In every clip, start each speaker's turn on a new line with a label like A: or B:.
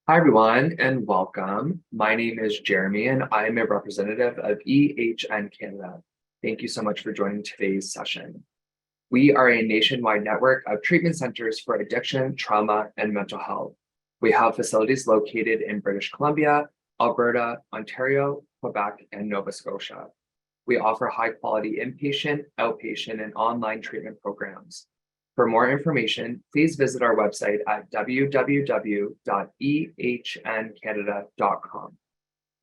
A: Hi, everyone, and welcome. My name is Jeremy, and I'm a representative of EHN Canada. Thank you so much for joining today's session. We are a nationwide network of treatment centers for addiction, trauma, and mental health. We have facilities located in British Columbia, Alberta, Ontario, Quebec, and Nova Scotia. We offer high-quality inpatient, outpatient, and online treatment programs. For more information, please visit our website at www.ehncanada.com.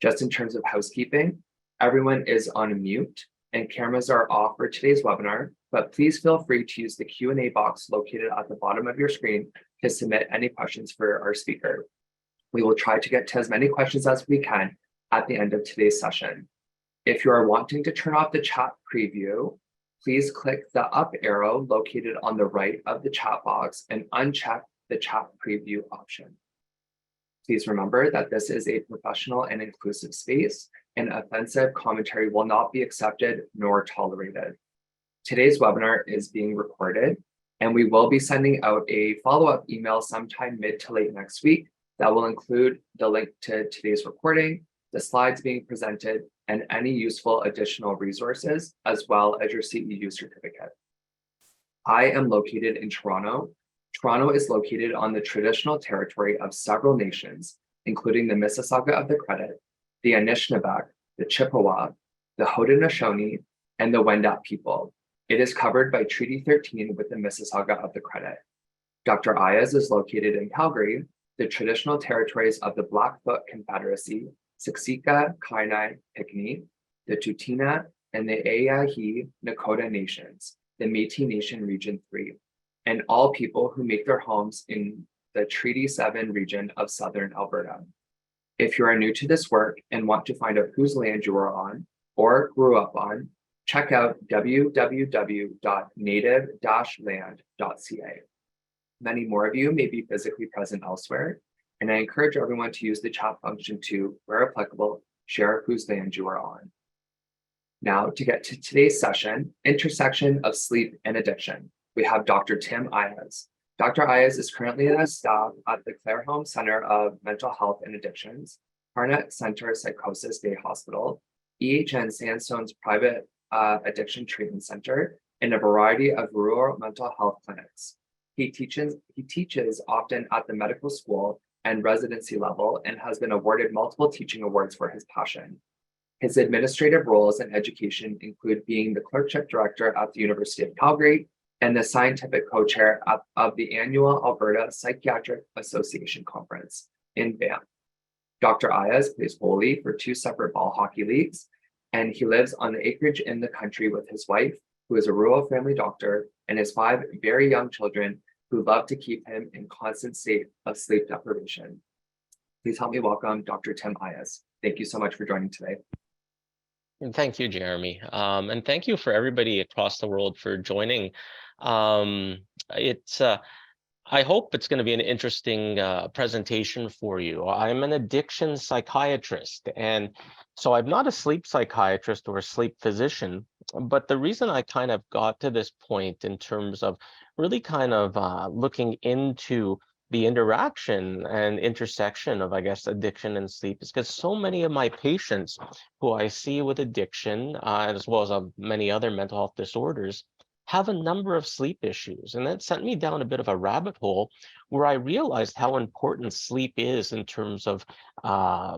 A: Just in terms of housekeeping, everyone is on mute and cameras are off for today's webinar, but please feel free to use the Q&A box located at the bottom of your screen to submit any questions for our speaker. We will try to get to as many questions as we can at the end of today's session. If you are wanting to turn off the chat preview, please click the up arrow located on the right of the chat box and uncheck the chat preview option. Please remember that this is a professional and inclusive space, and offensive commentary will not be accepted nor tolerated. Today's webinar is being recorded, and we will be sending out a follow-up email sometime mid to late next week that will include the link to today's recording, the slides being presented, and any useful additional resources, as well as your CEU certificate. I am located in Toronto. Toronto is located on the traditional territory of several nations, including the Mississauga of the Credit, the Anishinaabe, the Chippewa, the Haudenosaunee, and the Wendat people. It is covered by Treaty 13 with the Mississauga of the Credit. Dr. Ayaz is located in Calgary, the traditional territories of the Blackfoot Confederacy, Siksika, Kainai, Piikani, the Tsuut'ina, and the Eyahi Nakota Nations, the Métis Nation Region 3, and all people who make their homes in the Treaty 7 region of Southern Alberta. If you are new to this work and want to find out whose land you are on or grew up on, check out www.native-land.ca. Many more of you may be physically present elsewhere, and I encourage everyone to use the chat function to, where applicable, share whose land you are on. Now, to get to today's session, intersection of sleep and addiction, we have Dr. Tim Ayaz. Dr. Ayaz is currently a staff at the Clare Home Center of Mental Health and Addictions, Harnett Center Psychosis Day Hospital, EHN Sandstone's private addiction treatment center, and a variety of rural mental health clinics. He teaches often at the medical school and residency level and has been awarded multiple teaching awards for his passion. His administrative roles in education include being the clerkship director at the University of Calgary and the scientific co-chair of the annual Alberta Psychiatric Association Conference in Banff. Dr. Ayaz plays goalie for 2 separate ball hockey leagues, and he lives on the acreage in the country with his wife, who is a rural family doctor, and his 5 very young children who love to keep him in constant state of sleep deprivation. Please help me welcome Dr. Tim Ayaz. Thank you so much for joining today.
B: And thank you, Jeremy. And thank you for everybody across the world for joining. I hope it's going to be an interesting presentation for you. I'm an addiction psychiatrist, and so I'm not a sleep psychiatrist or a sleep physician, but the reason I kind of got to this point in terms of really kind of looking into the interaction and intersection of, I guess, addiction and sleep is because so many of my patients who I see with addiction, as well as many other mental health disorders, have a number of sleep issues. And that sent me down a bit of a rabbit hole where I realized how important sleep is in terms of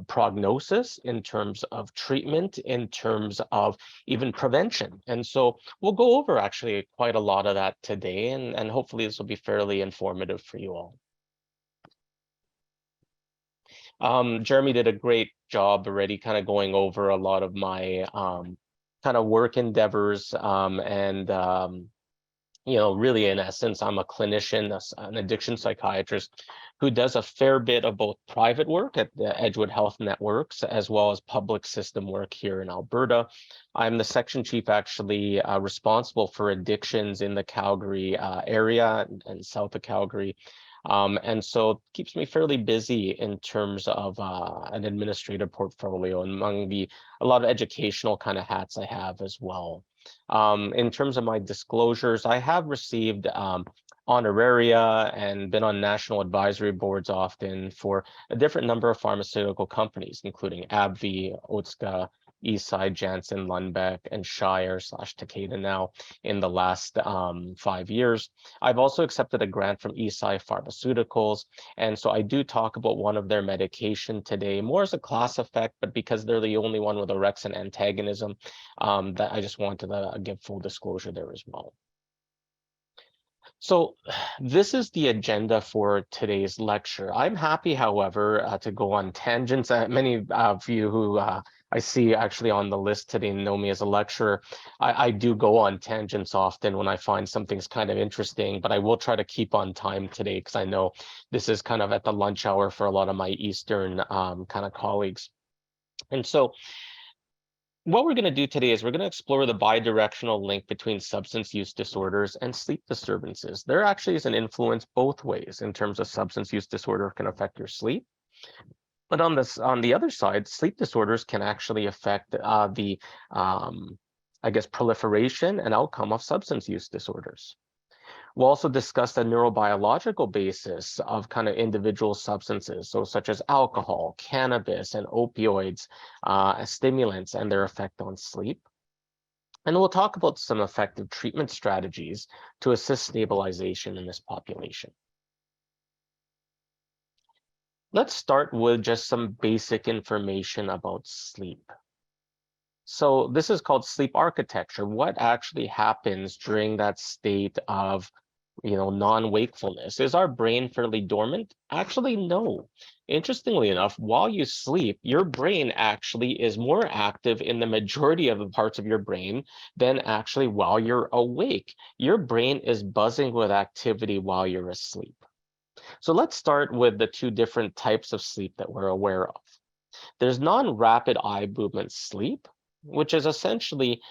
B: prognosis, in terms of treatment, in terms of even prevention. And so we'll go over actually quite a lot of that today, and hopefully this will be fairly informative for you all. Jeremy did a great job already kind of going over a lot of my kind of work endeavors, you know, really in essence, I'm a clinician, an addiction psychiatrist who does a fair bit of both private work at the Edgewood Health Networks as well as public system work here in Alberta. I'm the section chief actually responsible for addictions in the Calgary area and south of Calgary. And so it keeps me fairly busy in terms of an administrative portfolio and among a lot of educational kind of hats I have as well. In terms of my disclosures, I have received honoraria and been on national advisory boards often for a different number of pharmaceutical companies, including AbbVie, Otsuka, Eisai, Janssen, Lundbeck, and Shire/Takeda now in the last 5 years. I've also accepted a grant from Eisai Pharmaceuticals, and so I do talk about one of their medication today, more as a class effect, but because they're the only one with orexin antagonism, that I just wanted to give full disclosure there as well. So this is the agenda for today's lecture. I'm happy, however, to go on tangents. Many of you who I see actually on the list today know me as a lecturer. I do go on tangents often when I find something's kind of interesting, but I will try to keep on time today because I know this is kind of at the lunch hour for a lot of my Eastern kind of colleagues. And so what we're going to do today is we're going to explore the bidirectional link between substance use disorders and sleep disturbances. There actually is an influence both ways in terms of substance use disorder can affect your sleep. But on the other side, sleep disorders can actually affect I guess, proliferation and outcome of substance use disorders. We'll also discuss the neurobiological basis of kind of individual substances, so such as alcohol, cannabis, and opioids, as stimulants and their effect on sleep. And we'll talk about some effective treatment strategies to assist stabilization in this population. Let's start with just some basic information about sleep. So this is called sleep architecture. What actually happens during that state of non-wakefulness? Is our brain fairly dormant? Actually, no. Interestingly enough, while you sleep, your brain actually is more active in the majority of the parts of your brain than actually while you're awake. Your brain is buzzing with activity while you're asleep. So let's start with the two different types of sleep that we're aware of. There's non-rapid eye movement sleep, which is essentially,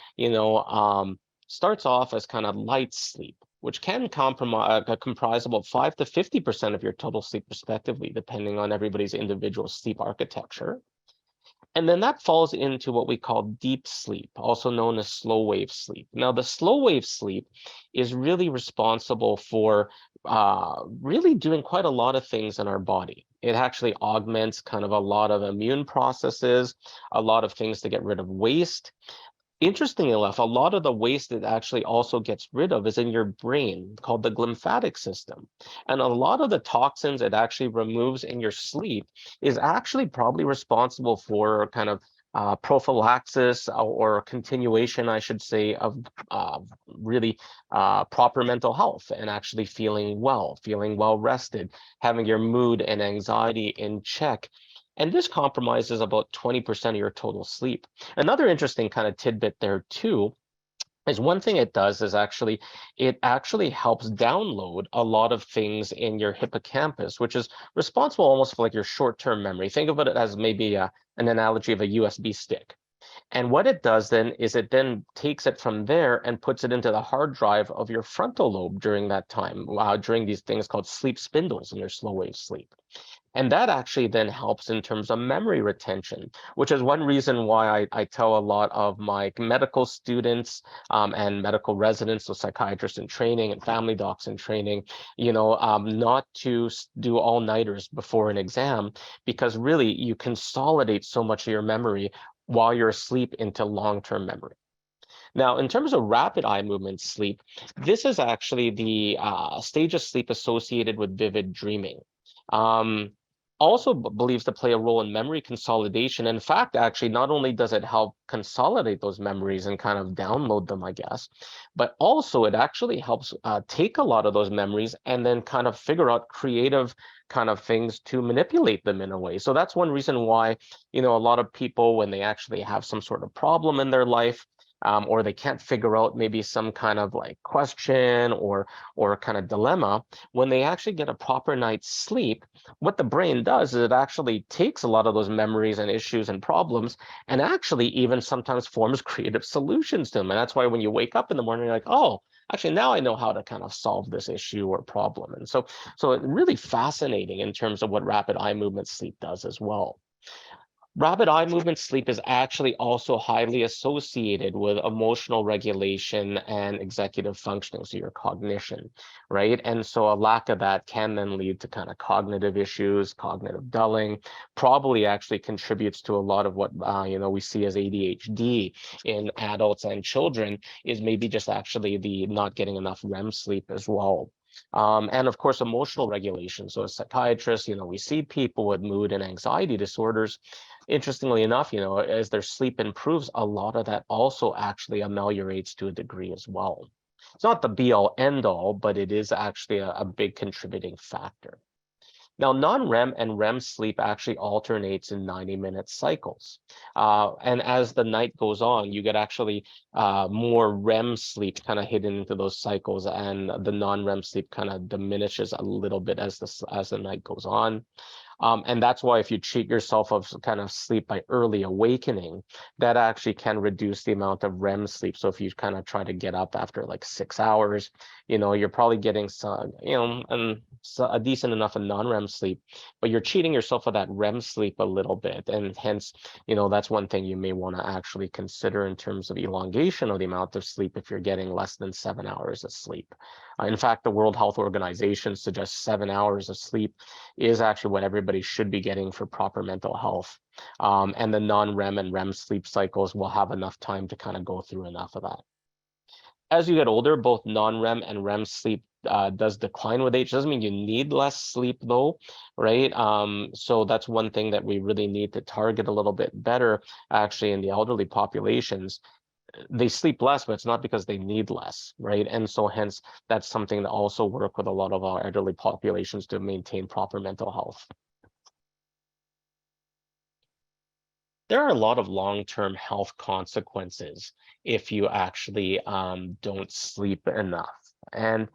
B: starts off as kind of light sleep, which can comprise about 5 to 50% of your total sleep respectively, depending on everybody's individual sleep architecture. And then that falls into what we call deep sleep, also known as slow wave sleep. Now, the slow wave sleep is really responsible for really doing quite a lot of things in our body. It actually augments kind of a lot of immune processes, a lot of things to get rid of waste. Interestingly enough, a lot of the waste it actually also gets rid of is in your brain, called the glymphatic system. And a lot of the toxins it actually removes in your sleep is actually probably responsible for kind of prophylaxis or continuation, I should say, of really proper mental health and actually feeling well rested, having your mood and anxiety in check. And this compromises about 20% of your total sleep. Another interesting kind of tidbit there too is one thing it does is it actually helps download a lot of things in your hippocampus, which is responsible almost for like your short-term memory. Think of it as maybe an analogy of a USB stick. And what it does then is it then takes it from there and puts it into the hard drive of your frontal lobe during that time, during these things called sleep spindles in your slow wave sleep. And that actually then helps in terms of memory retention, which is one reason why I tell a lot of my medical students and medical residents, so psychiatrists in training and family docs in training, not to do all-nighters before an exam, because really you consolidate so much of your memory while you're asleep into long-term memory. Now, in terms of rapid eye movement sleep, this is actually the stage of sleep associated with vivid dreaming. Also believes to play a role in memory consolidation. In fact, actually, not only does it help consolidate those memories and kind of download them, I guess, but also it actually helps take a lot of those memories and then kind of figure out creative kind of things to manipulate them in a way. So that's one reason why, a lot of people, when they actually have some sort of problem in their life, or they can't figure out maybe some kind of like question or kind of dilemma, when they actually get a proper night's sleep, what the brain does is it actually takes a lot of those memories and issues and problems and actually even sometimes forms creative solutions to them. And that's why when you wake up in the morning, you're like, oh, actually, now I know how to kind of solve this issue or problem. And so it's really fascinating in terms of what rapid eye movement sleep does as well. Rapid eye movement sleep is actually also highly associated with emotional regulation and executive functioning, so your cognition, right? And so a lack of that can then lead to kind of cognitive issues, cognitive dulling, probably actually contributes to a lot of what we see as ADHD in adults and children, is maybe just actually the not getting enough REM sleep as well. And of course, emotional regulation. So as psychiatrists, we see people with mood and anxiety disorders. Interestingly enough, as their sleep improves, a lot of that also actually ameliorates to a degree as well. It's not the be all end all, but it is actually a big contributing factor. Now, non-REM and REM sleep actually alternates in 90-minute cycles. And as the night goes on, you get actually more REM sleep kind of hidden into those cycles, and the non-REM sleep kind of diminishes a little bit as the night goes on. And that's why if you treat yourself of kind of sleep by early awakening, that actually can reduce the amount of REM sleep. So if you kind of try to get up after like 6 hours, you're probably getting some, a decent enough of non-REM sleep, but you're cheating yourself of that REM sleep a little bit. And hence, that's one thing you may want to actually consider in terms of elongation of the amount of sleep if you're getting less than 7 hours of sleep. In fact, the World Health Organization suggests 7 hours of sleep is actually what everybody should be getting for proper mental health. And the non-REM and REM sleep cycles will have enough time to kind of go through enough of that. As you get older, both non-REM and REM sleep does decline with age. Doesn't mean you need less sleep though, right? So that's one thing that we really need to target a little bit better actually in the elderly populations. They sleep less, but it's not because they need less, right? And so hence that's something to also work with a lot of our elderly populations to maintain proper mental health. There are a lot of long-term health consequences if you actually don't sleep enough. And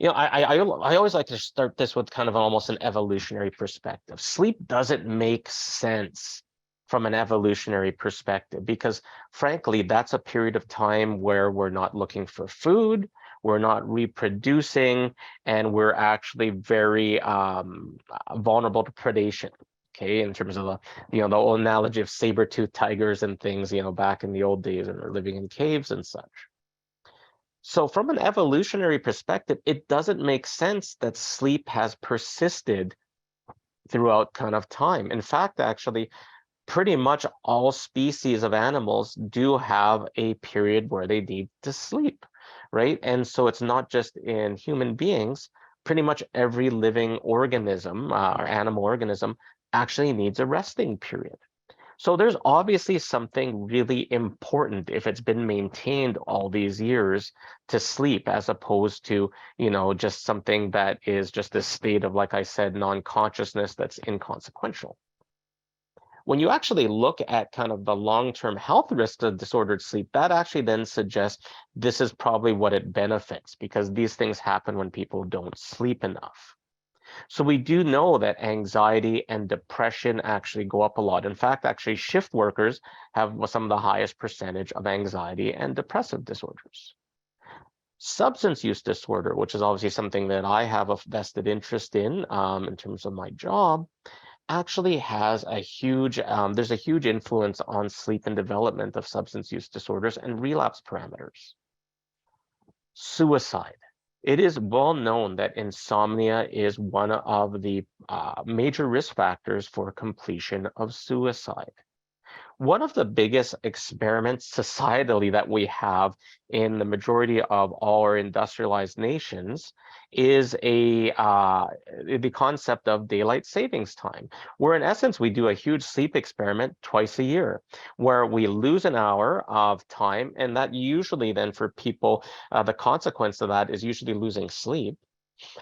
B: I always like to start this with kind of almost an evolutionary perspective. Sleep doesn't make sense from an evolutionary perspective because, frankly, that's a period of time where we're not looking for food, we're not reproducing, and we're actually very vulnerable to predation. Okay, in terms of the old analogy of saber-toothed tigers and things, back in the old days, and they're living in caves and such. So from an evolutionary perspective, it doesn't make sense that sleep has persisted throughout kind of time. In fact, actually, pretty much all species of animals do have a period where they need to sleep, right? And so it's not just in human beings, pretty much every living organism or animal organism actually needs a resting period. So there's obviously something really important if it's been maintained all these years to sleep, as opposed to, just something that is just a state of, like I said, non-consciousness that's inconsequential. When you actually look at kind of the long-term health risks of disordered sleep, that actually then suggests this is probably what it benefits, because these things happen when people don't sleep enough. So we do know that anxiety and depression actually go up a lot. In fact, actually shift workers have some of the highest percentage of anxiety and depressive disorders. Substance use disorder, which is obviously something that I have a vested interest in terms of my job, actually has a huge, there's a huge influence on sleep and development of substance use disorders and relapse parameters. Suicide. It is well known that insomnia is one of the major risk factors for completion of suicide. One of the biggest experiments societally that we have in the majority of all our industrialized nations is the concept of daylight savings time, where in essence we do a huge sleep experiment twice a year, where we lose an hour of time, and that usually then for people, the consequence of that is usually losing sleep.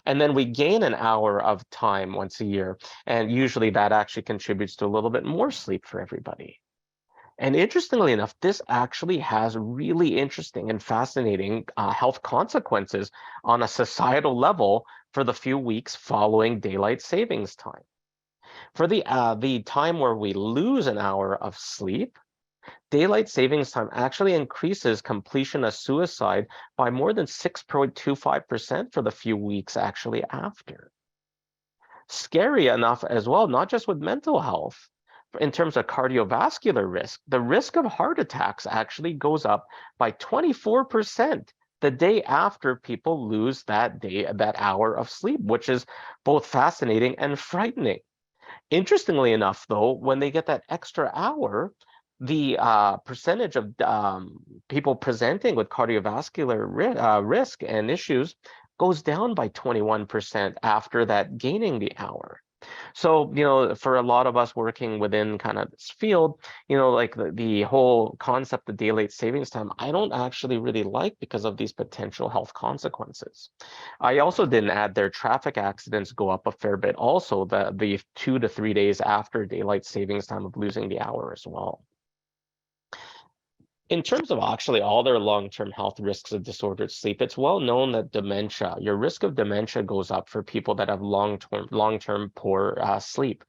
B: And then we gain an hour of time once a year, and usually that actually contributes to a little bit more sleep for everybody. And interestingly enough, this actually has really interesting and fascinating health consequences on a societal level for the few weeks following daylight savings time. For the time where we lose an hour of sleep, daylight savings time actually increases completion of suicide by more than 6.25% for the few weeks actually after. Scary enough as well, not just with mental health, in terms of cardiovascular risk, the risk of heart attacks actually goes up by 24% the day after people lose that hour of sleep, which is both fascinating and frightening. Interestingly enough, though, when they get that extra hour, the percentage of people presenting with cardiovascular risk and issues goes down by 21% after that gaining the hour. So, for a lot of us working within kind of this field, like the whole concept of daylight savings time, I don't actually really like because of these potential health consequences. I also didn't add their traffic accidents go up a fair bit also, the 2 to 3 days after daylight savings time of losing the hour as well. In terms of actually all their long-term health risks of disordered sleep, it's well known that your risk of dementia goes up for people that have long-term poor sleep.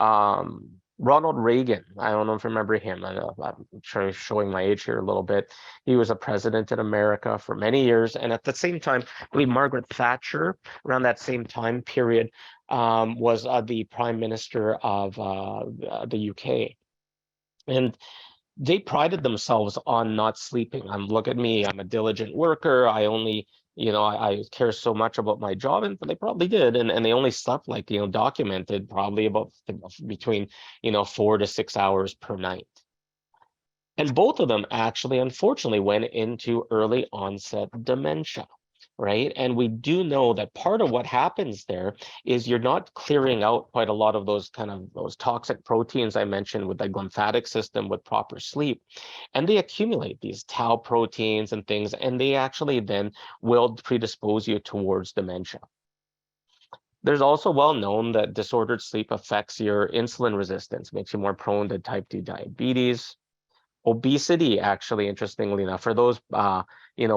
B: Ronald Reagan, I don't know if you remember him. I'm showing my age here a little bit. He was a president in America for many years. And at the same time, I believe Margaret Thatcher, around that same time period, was the prime minister of the UK. And they prided themselves on not sleeping. Look at me, I'm a diligent worker. I only, I care so much about my job, and they probably did. And they only slept like, documented probably about between, 4 to 6 hours per night. And both of them actually, unfortunately, went into early onset dementia, right? And we do know that part of what happens there is you're not clearing out quite a lot of those those toxic proteins I mentioned with the lymphatic system with proper sleep. And they accumulate these tau proteins and things, and they actually then will predispose you towards dementia. There's also well known that disordered sleep affects your insulin resistance, makes you more prone to type 2 diabetes. Obesity, actually, interestingly enough, for those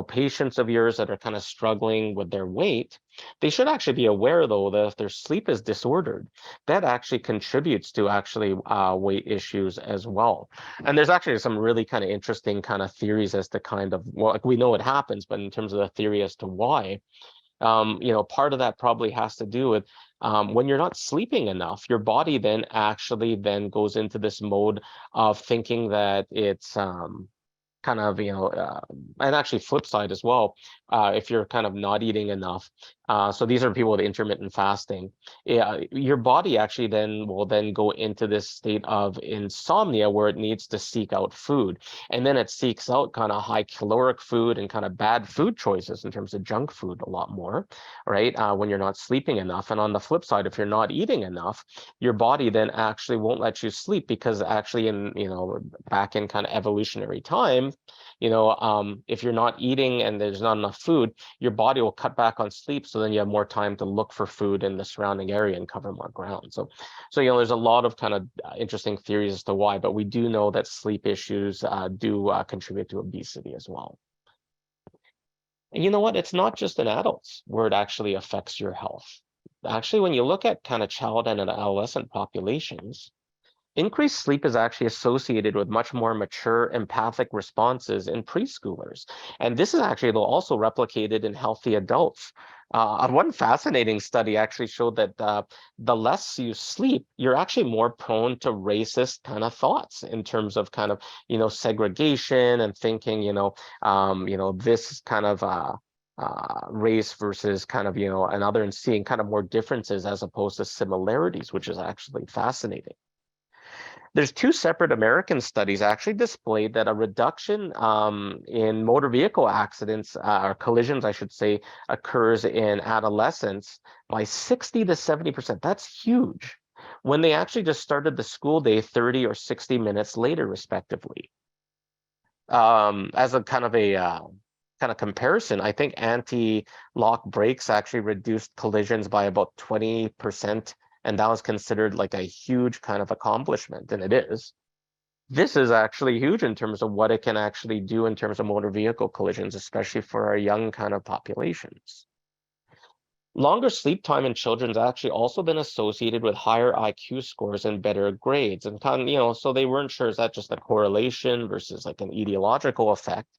B: patients of yours that are kind of struggling with their weight, they should actually be aware, though, that if their sleep is disordered, that actually contributes to weight issues as well. And there's actually some really kind of interesting kind of theories as to like we know it happens, but in terms of the theory as to why. Part of that probably has to do with when you're not sleeping enough, your body then goes into this mode of thinking that it's and actually flip side as well, if you're kind of not eating enough. So these are people with intermittent fasting. Your body actually will then go into this state of insomnia where it needs to seek out food. And then it seeks out kind of high caloric food and kind of bad food choices in terms of junk food a lot more, right? When you're not sleeping enough. And on the flip side, if you're not eating enough, your body then actually won't let you sleep because actually back in kind of evolutionary time, if you're not eating and there's not enough food, your body will cut back on sleep. So then you have more time to look for food in the surrounding area and cover more ground. So there's a lot of kind of interesting theories as to why, but we do know that sleep issues do contribute to obesity as well. And you know what? It's not just in adults where it actually affects your health. Actually, when you look at kind of child and adolescent populations, increased sleep is actually associated with much more mature empathic responses in preschoolers. And this is actually also replicated in healthy adults. One fascinating study actually showed that the less you sleep, you're actually more prone to racist kind of thoughts in terms of kind of, segregation and thinking, this kind of race versus kind of, another, and seeing kind of more differences as opposed to similarities, which is actually fascinating. There's 2 separate American studies actually displayed that a reduction in motor vehicle accidents, or collisions, I should say, occurs in adolescents by 60 to 70%. That's huge. When they actually just started the school day 30 or 60 minutes later, respectively. As a kind of comparison, I think anti-lock brakes actually reduced collisions by about 20%. And that was considered like a huge kind of accomplishment, and it is. This is actually huge in terms of what it can actually do in terms of motor vehicle collisions, especially for our young kind of populations. Longer sleep time in children has actually also been associated with higher IQ scores and better grades. And so they weren't sure, is that just a correlation versus like an etiological effect?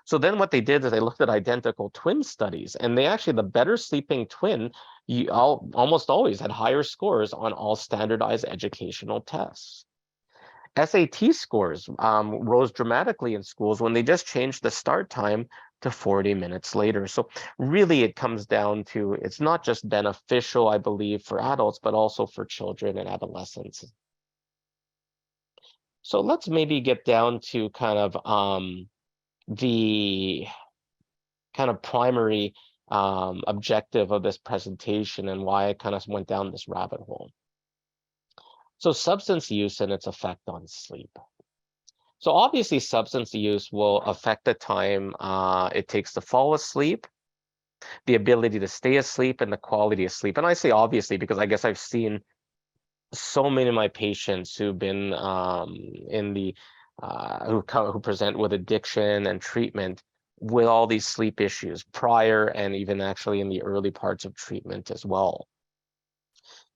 B: So then what they did is they looked at identical twin studies, and the better sleeping twin almost always had higher scores on all standardized educational tests. SAT scores rose dramatically in schools when they just changed the start time to 40 minutes later. So really it comes down to, it's not just beneficial, I believe, for adults, but also for children and adolescents. So let's maybe get down to kind of the kind of primary objective of this presentation and why I kind of went down this rabbit hole. So substance use and its effect on sleep. So obviously substance use will affect the time it takes to fall asleep, the ability to stay asleep, and the quality of sleep. And I say obviously because I guess I've seen so many of my patients who've been in the who present with addiction and treatment with all these sleep issues prior and even actually in the early parts of treatment as well.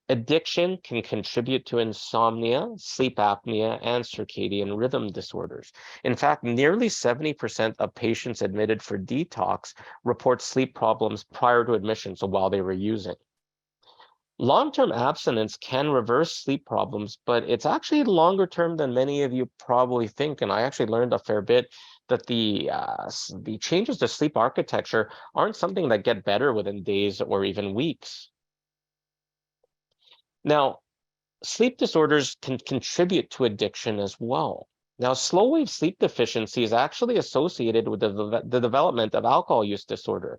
B: Addiction can contribute to insomnia, sleep apnea, and circadian rhythm disorders. In fact, nearly 70% of patients admitted for detox report sleep problems prior to admission, so while they were using. Long-term abstinence can reverse sleep problems, but it's actually longer term than many of you probably think. And I actually learned a fair bit that the changes to sleep architecture aren't something that get better within days or even weeks. Now, sleep disorders can contribute to addiction as well. Now, slow-wave sleep deficiency is actually associated with the development of alcohol use disorder,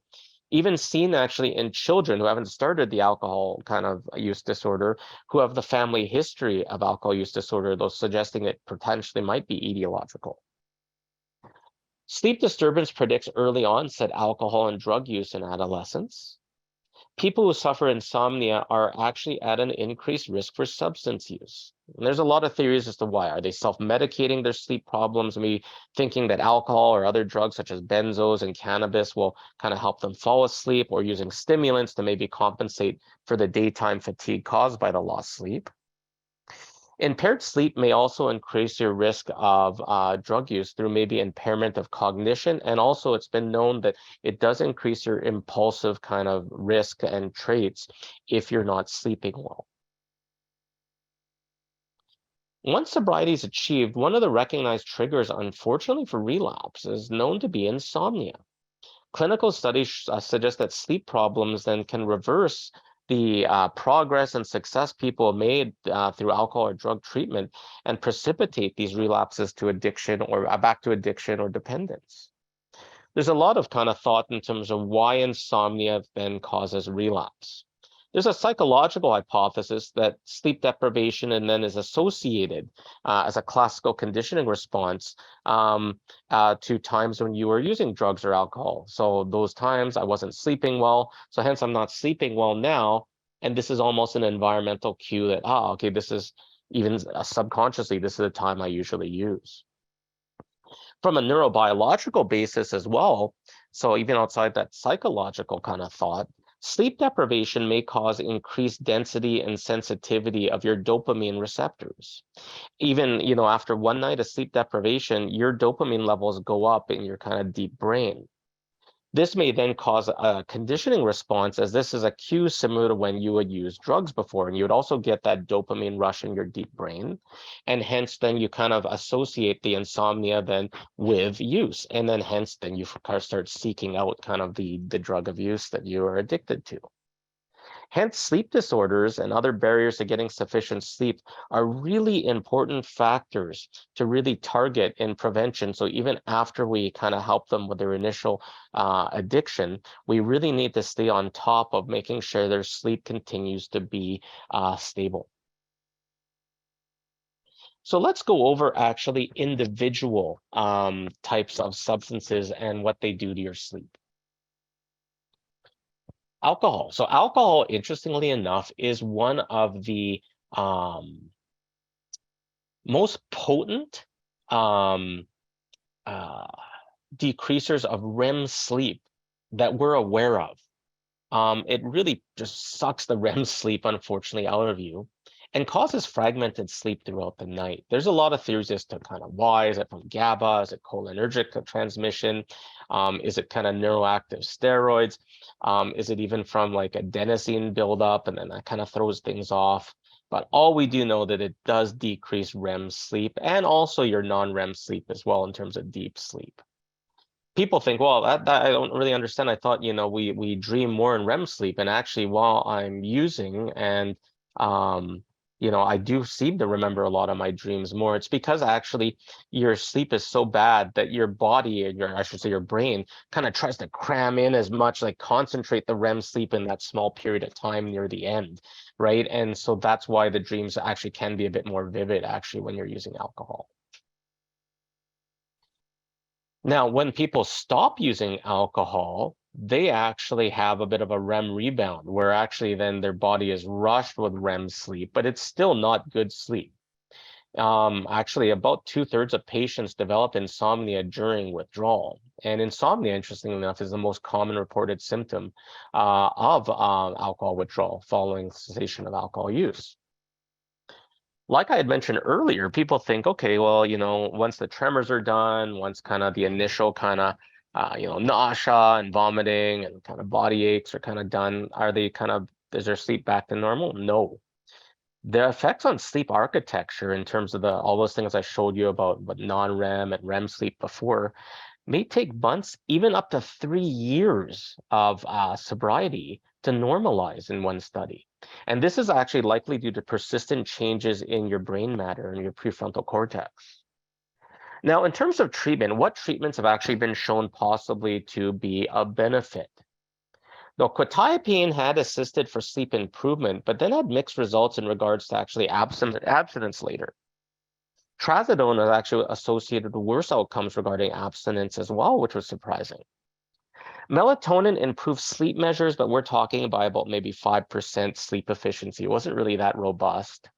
B: even seen actually in children who haven't started the alcohol kind of use disorder, who have the family history of alcohol use disorder, though suggesting it potentially might be etiological. Sleep disturbance predicts early onset alcohol and drug use in adolescents. People who suffer insomnia are actually at an increased risk for substance use. And there's a lot of theories as to why. Are they self-medicating their sleep problems, maybe thinking that alcohol or other drugs such as benzos and cannabis will kind of help them fall asleep, or using stimulants to maybe compensate for the daytime fatigue caused by the lost sleep? Impaired sleep may also increase your risk of drug use through maybe impairment of cognition. And also it's been known that it does increase your impulsive kind of risk and traits if you're not sleeping well. Once sobriety is achieved, one of the recognized triggers, unfortunately for relapse, is known to be insomnia. Clinical studies suggest that sleep problems then can reverse the progress and success people have made through alcohol or drug treatment and precipitate these relapses to addiction or back to addiction or dependence. There's a lot of kind of thought in terms of why insomnia then causes relapse. There's a psychological hypothesis that sleep deprivation and then is associated as a classical conditioning response to times when you were using drugs or alcohol. So those times I wasn't sleeping well, so hence I'm not sleeping well now. And this is almost an environmental cue that, okay, this is even subconsciously, this is the time I usually use. From a neurobiological basis as well, so even outside that psychological kind of thought, sleep deprivation may cause increased density and sensitivity of your dopamine receptors. Even, after one night of sleep deprivation, your dopamine levels go up in your kind of deep brain. This may then cause a conditioning response, as this is a cue similar to when you would use drugs before, and you would also get that dopamine rush in your deep brain. And hence then you kind of associate the insomnia then with use. And then hence then you kind of start seeking out kind of the drug of use that you are addicted to. Hence, sleep disorders and other barriers to getting sufficient sleep are really important factors to really target in prevention. So even after we kind of help them with their initial addiction, we really need to stay on top of making sure their sleep continues to be stable. So let's go over actually individual types of substances and what they do to your sleep. Alcohol. So alcohol, interestingly enough, is one of the most potent decreasers of REM sleep that we're aware of. It really just sucks the REM sleep, unfortunately, out of you and causes fragmented sleep throughout the night. There's a lot of theories as to kind of why. Is it from GABA? Is it cholinergic transmission? Is it kind of neuroactive steroids? Is it even from like adenosine buildup? And then that kind of throws things off. But all we do know that it does decrease REM sleep and also your non-REM sleep as well in terms of deep sleep. People think, well, that I don't really understand. I thought, we dream more in REM sleep, and actually, while I'm using and I do seem to remember a lot of my dreams more. It's because actually your sleep is so bad that your body, and I should say your brain, kind of tries to cram in as much, like concentrate the REM sleep in that small period of time near the end, right? And so that's why the dreams actually can be a bit more vivid actually when you're using alcohol. Now, when people stop using alcohol, they actually have a bit of a REM rebound where actually then their body is rushed with REM sleep, but it's still not good sleep. Actually, about 2/3 of patients develop insomnia during withdrawal. And insomnia, interestingly enough, is the most common reported symptom of alcohol withdrawal following cessation of alcohol use. Like I had mentioned earlier, people think, okay, well, once the tremors are done, once kind of the initial kind of, nausea and vomiting and kind of body aches are kind of done, is their sleep back to normal? No. The effects on sleep architecture in terms of all those things I showed you about non-REM and REM sleep before may take months, even up to 3 years of sobriety to normalize in one study. And this is actually likely due to persistent changes in your brain matter and your prefrontal cortex. Now, in terms of treatment, what treatments have actually been shown possibly to be a benefit? Now, quetiapine had assisted for sleep improvement, but then had mixed results in regards to actually abstinence later. Trazodone is actually associated with worse outcomes regarding abstinence as well, which was surprising. Melatonin improved sleep measures, but we're talking about maybe 5% sleep efficiency. It wasn't really that robust.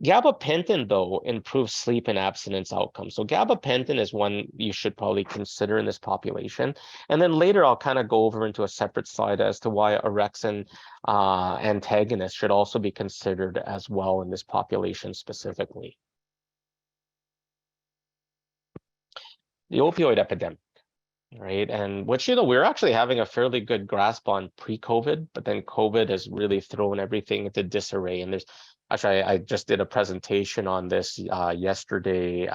B: Gabapentin, though, improves sleep and abstinence outcomes. So gabapentin is one you should probably consider in this population. And then later, I'll kind of go over into a separate slide as to why orexin antagonists should also be considered as well in this population specifically. The opioid epidemic, right? And which, we're actually having a fairly good grasp on pre-COVID, but then COVID has really thrown everything into disarray. And I just did a presentation on this yesterday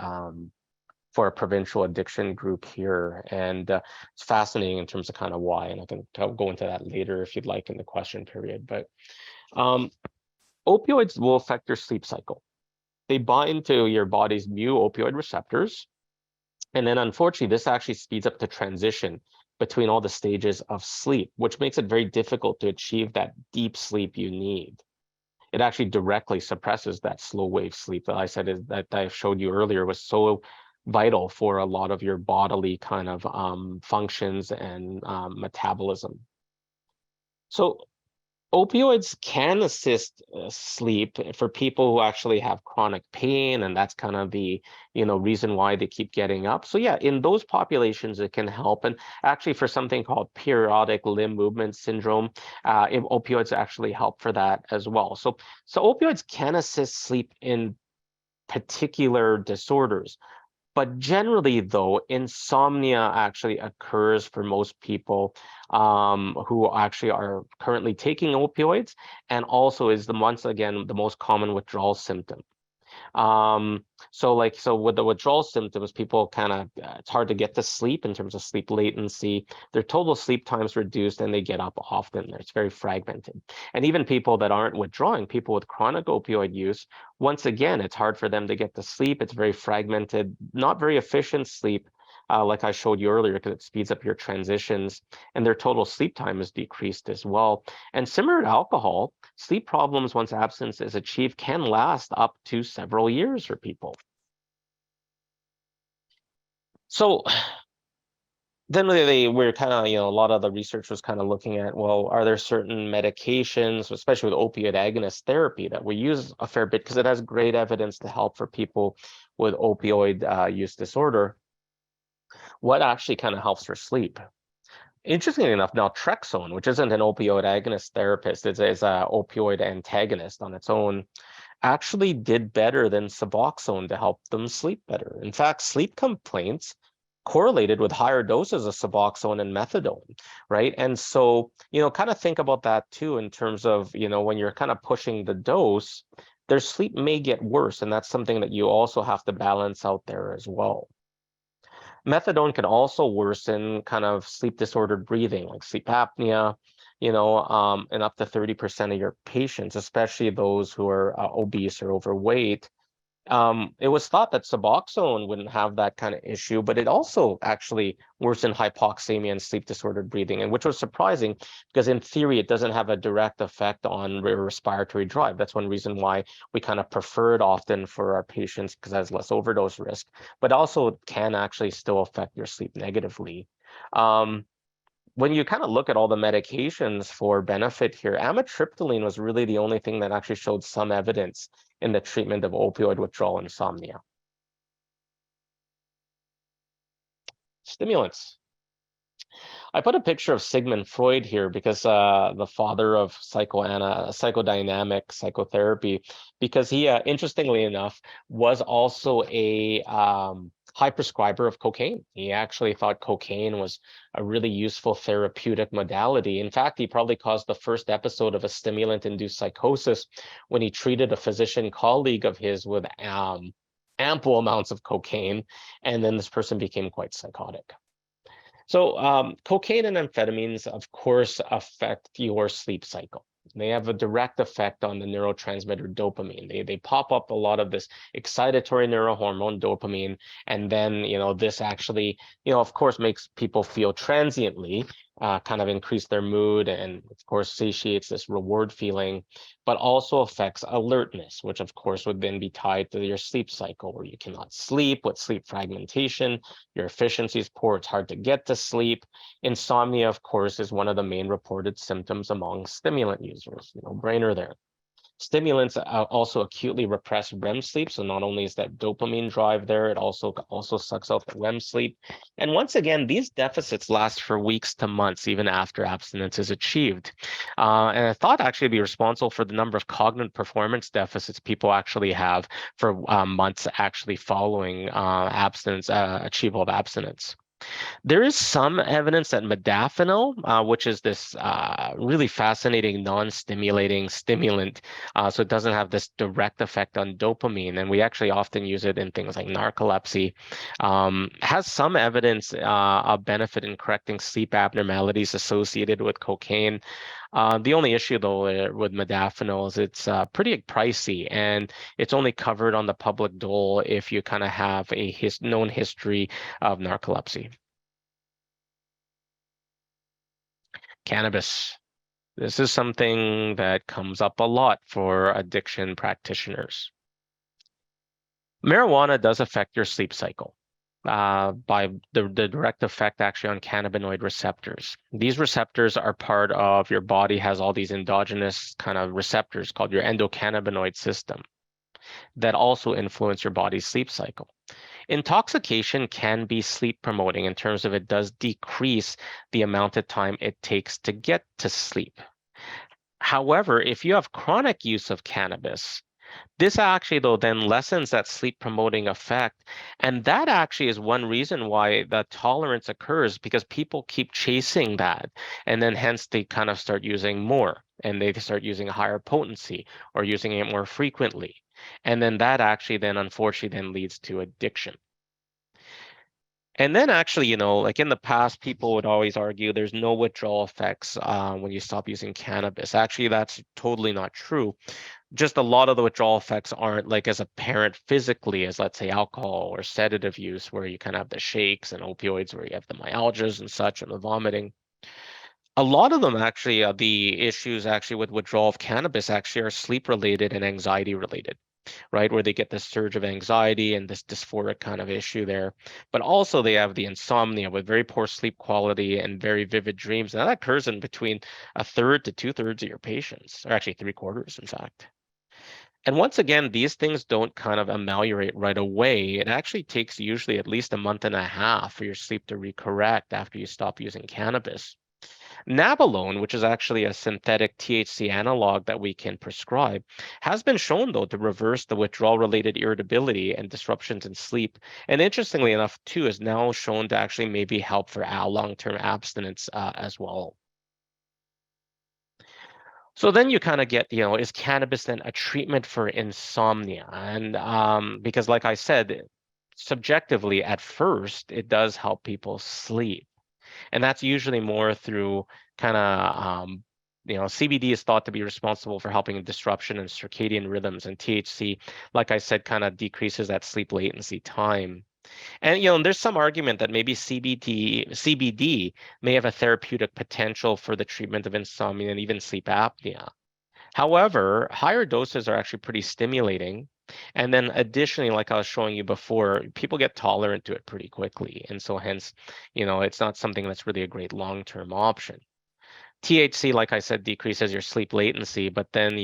B: for a provincial addiction group here. And it's fascinating in terms of kind of why, and I can go into that later if you'd like in the question period. But opioids will affect your sleep cycle. They bind to your body's mu opioid receptors. And then unfortunately, this actually speeds up the transition between all the stages of sleep, which makes it very difficult to achieve that deep sleep you need. It actually directly suppresses that slow wave sleep that I said that I showed you earlier was so vital for a lot of your bodily kind of functions and metabolism. So opioids can assist sleep for people who actually have chronic pain, and that's kind of the reason why they keep getting up. So yeah, in those populations it can help. And actually for something called periodic limb movement syndrome, opioids actually help for that as well. So opioids can assist sleep in particular disorders. But generally, though, insomnia actually occurs for most people who actually are currently taking opioids, and also is once again the most common withdrawal symptom. So with the withdrawal symptoms, people kind of it's hard to get to sleep in terms of sleep latency. Their total sleep time is reduced, and they get up often. It's very fragmented. And even people that aren't withdrawing, people with chronic opioid use, once again, it's hard for them to get to sleep. It's very fragmented, not very efficient sleep. Like I showed you earlier, because it speeds up your transitions, and their total sleep time is decreased as well. And similar to alcohol, sleep problems, once abstinence is achieved, can last up to several years for people. So then we're kind of, a lot of the research was kind of looking at, well, are there certain medications, especially with opioid agonist therapy, that we use a fair bit because it has great evidence to help for people with opioid use disorder? What actually kind of helps for sleep? Interestingly enough, naltrexone, which isn't an opioid agonist therapist, it's an opioid antagonist on its own, actually did better than Suboxone to help them sleep better. In fact, sleep complaints correlated with higher doses of Suboxone and methadone, right? And so, kind of think about that too in terms of, when you're kind of pushing the dose, their sleep may get worse, and that's something that you also have to balance out there as well. Methadone can also worsen kind of sleep disordered breathing, like sleep apnea, and up to 30% of your patients, especially those who are obese or overweight. It was thought that Suboxone wouldn't have that kind of issue, but it also actually worsened hypoxemia and sleep disordered breathing, and which was surprising because in theory it doesn't have a direct effect on respiratory drive. That's one reason why we kind of prefer it often for our patients because it has less overdose risk, but also can actually still affect your sleep negatively. When you kind of look at all the medications for benefit here, amitriptyline was really the only thing that actually showed some evidence in the treatment of opioid withdrawal insomnia. Stimulants. I put a picture of Sigmund Freud here because the father of psychodynamic psychotherapy, because he, interestingly enough, was also a high prescriber of cocaine. He actually thought cocaine was a really useful therapeutic modality. In fact, he probably caused the first episode of a stimulant-induced psychosis when he treated a physician colleague of his with ample amounts of cocaine, and then this person became quite psychotic. So cocaine and amphetamines, of course, affect your sleep cycle. They have a direct effect on the neurotransmitter dopamine. They pop up a lot of this excitatory neurohormone dopamine, and then this actually of course makes people feel transiently kind of increase their mood, and of course satiates this reward feeling, but also affects alertness, which of course would then be tied to your sleep cycle, where you cannot sleep with sleep fragmentation, your efficiency is poor, it's hard to get to sleep. Insomnia, of course, is one of the main reported symptoms among stimulant users. No-brainer there. Stimulants also acutely repress REM sleep. So not only is that dopamine drive there, it also sucks out the REM sleep. And once again, these deficits last for weeks to months, even after abstinence is achieved. And I thought actually be responsible for the number of cognitive performance deficits people actually have for months actually following abstinence, achievable of abstinence. There is some evidence that modafinil, which is this really fascinating non-stimulating stimulant, so it doesn't have this direct effect on dopamine, and we actually often use it in things like narcolepsy, has some evidence of benefit in correcting sleep abnormalities associated with cocaine. The only issue, though, with modafinil is it's pretty pricey, and it's only covered on the public dole if you kind of have a known history of narcolepsy. Cannabis. This is something that comes up a lot for addiction practitioners. Marijuana does affect your sleep cycle by the direct effect actually on cannabinoid receptors. These receptors are part of your body, has all these endogenous kind of receptors called your endocannabinoid system that also influence your body's sleep cycle. Intoxication can be sleep promoting in terms of it does decrease the amount of time it takes to get to sleep. However, if you have chronic use of cannabis, this actually, though, then lessens that sleep promoting effect. And that actually is one reason why the tolerance occurs, because people keep chasing that. And then hence they kind of start using more, and they start using a higher potency or using it more frequently. And then that actually then unfortunately then leads to addiction. And then actually, like in the past, people would always argue there's no withdrawal effects when you stop using cannabis. Actually, that's totally not true. Just a lot of the withdrawal effects aren't like as apparent physically as, let's say, alcohol or sedative use, where you kind of have the shakes, and opioids where you have the myalgias and such, and the vomiting. A lot of them actually, the issues actually with withdrawal of cannabis actually are sleep related and anxiety related, right? Where they get this surge of anxiety and this dysphoric kind of issue there. But also they have the insomnia with very poor sleep quality and very vivid dreams. And that occurs in between a third to 2/3 of your patients, or actually 3/4, in fact. And once again, these things don't kind of ameliorate right away. It actually takes usually at least a month and a half for your sleep to recorrect after you stop using cannabis. Nabilone, which is actually a synthetic THC analog that we can prescribe, has been shown, though, to reverse the withdrawal-related irritability and disruptions in sleep. And interestingly enough, too, is now shown to actually maybe help for long-term abstinence as well. So then you kind of get, is cannabis then a treatment for insomnia? And because like I said, subjectively at first, it does help people sleep. And that's usually more through kind of, CBD is thought to be responsible for helping a disruption in circadian rhythms, and THC, like I said, kind of decreases that sleep latency time. And there's some argument that maybe CBD may have a therapeutic potential for the treatment of insomnia and even sleep apnea. However, higher doses are actually pretty stimulating. And then additionally, like I was showing you before, people get tolerant to it pretty quickly. And so hence, it's not something that's really a great long-term option. THC, like I said, decreases your sleep latency, but then,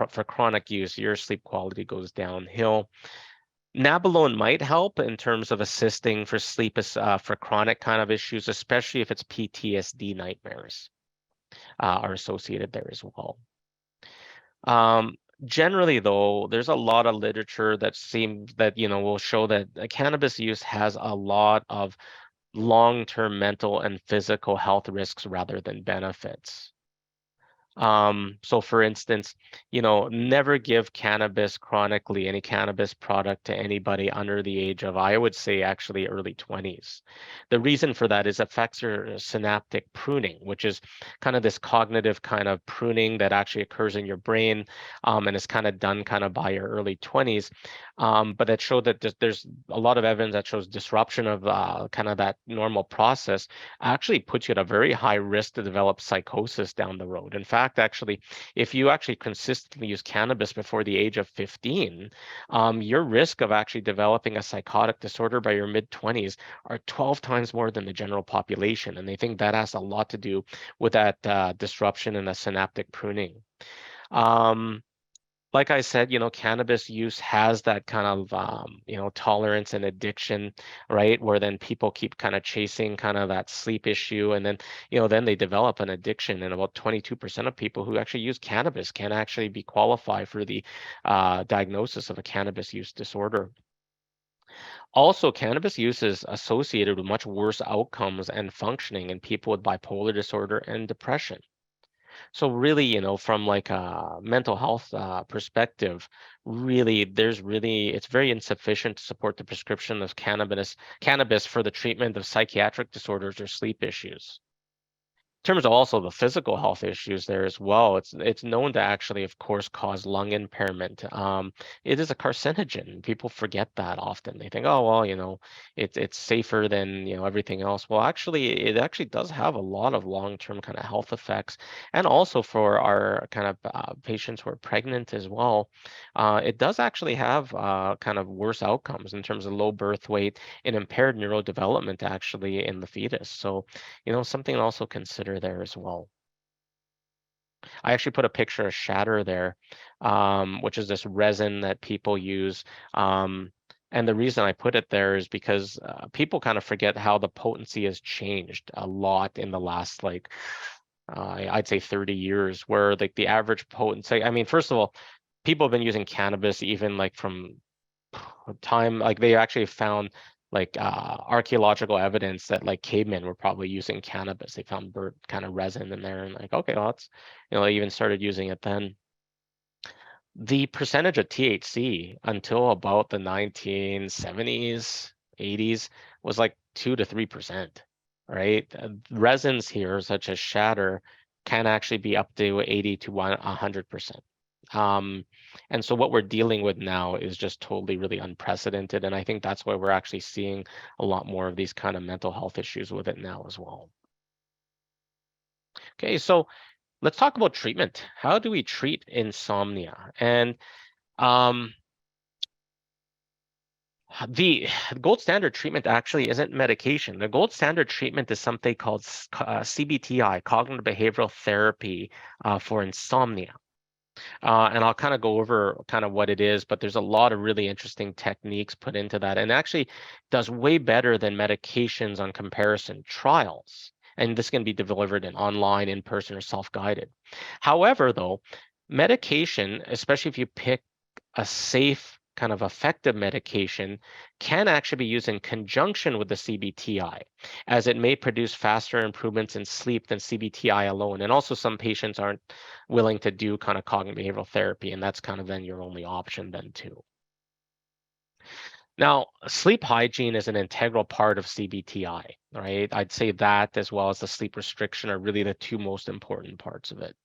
B: for chronic use, your sleep quality goes downhill. Nabilone might help in terms of assisting for sleep for chronic kind of issues, especially if it's PTSD nightmares are associated there as well. Um, Generally, though, there's a lot of literature that seems that will show that cannabis use has a lot of long-term mental and physical health risks rather than benefits. So for instance, never give cannabis chronically, any cannabis product to anybody under the age of, I would say, actually early 20s. The reason for that is affects your synaptic pruning, which is kind of this cognitive kind of pruning that actually occurs in your brain, and is kind of done kind of by your early 20s. But it showed that there's a lot of evidence that shows disruption of kind of that normal process actually puts you at a very high risk to develop psychosis down the road. In fact, actually, if you actually consistently use cannabis before the age of 15, your risk of actually developing a psychotic disorder by your mid-20s are 12 times more than the general population. And they think that has a lot to do with that disruption in the synaptic pruning. Um, like I said, cannabis use has that kind of, tolerance and addiction, right? Where then people keep kind of chasing kind of that sleep issue. And then, then they develop an addiction. And about 22% of people who actually use cannabis can actually be qualified for the diagnosis of a cannabis use disorder. Also, cannabis use is associated with much worse outcomes and functioning in people with bipolar disorder and depression. So really, from like a mental health perspective, really, it's very insufficient to support the prescription of cannabis for the treatment of psychiatric disorders or sleep issues. In terms of also the physical health issues there as well, it's known to actually, of course, cause lung impairment. It is a carcinogen. People forget that often. They think, oh well, it's safer than everything else. Well, actually, it actually does have a lot of long-term kind of health effects, and also for our kind of patients who are pregnant as well. It does actually have kind of worse outcomes in terms of low birth weight and impaired neurodevelopment actually in the fetus. So something to also consider there as well. I actually put a picture of shatter there, which is this resin that people use. And the reason I put it there is because people kind of forget how the potency has changed a lot in the last, like, I'd say 30 years, where like the average potency, I mean, first of all, people have been using cannabis even like from time, like they actually found like archaeological evidence that like cavemen were probably using cannabis. They found bird kind of resin in there and like, okay, well, that's, they even started using it then. The percentage of THC until about the 1970s, 80s was like 2 to 3%, right? Resins here, such as shatter, can actually be up to 80 to 100%. And so what we're dealing with now is just totally really unprecedented. And I think that's why we're actually seeing a lot more of these kind of mental health issues with it now as well. Okay, so let's talk about treatment. How do we treat insomnia? And um, the gold standard treatment actually isn't medication. The gold standard treatment is something called CBTI, cognitive behavioral therapy for insomnia. And I'll kind of go over kind of what it is, but there's a lot of really interesting techniques put into that, and actually does way better than medications on comparison trials. And this can be delivered in online, in person, or self-guided. However, though, medication, especially if you pick a safe kind of effective medication can actually be used in conjunction with the CBTI, as it may produce faster improvements in sleep than CBTI alone. And also some patients aren't willing to do kind of cognitive behavioral therapy, and that's kind of then your only option then too. Now, sleep hygiene is an integral part of CBTI, right? I'd say that as well as the sleep restriction are really the two most important parts of it.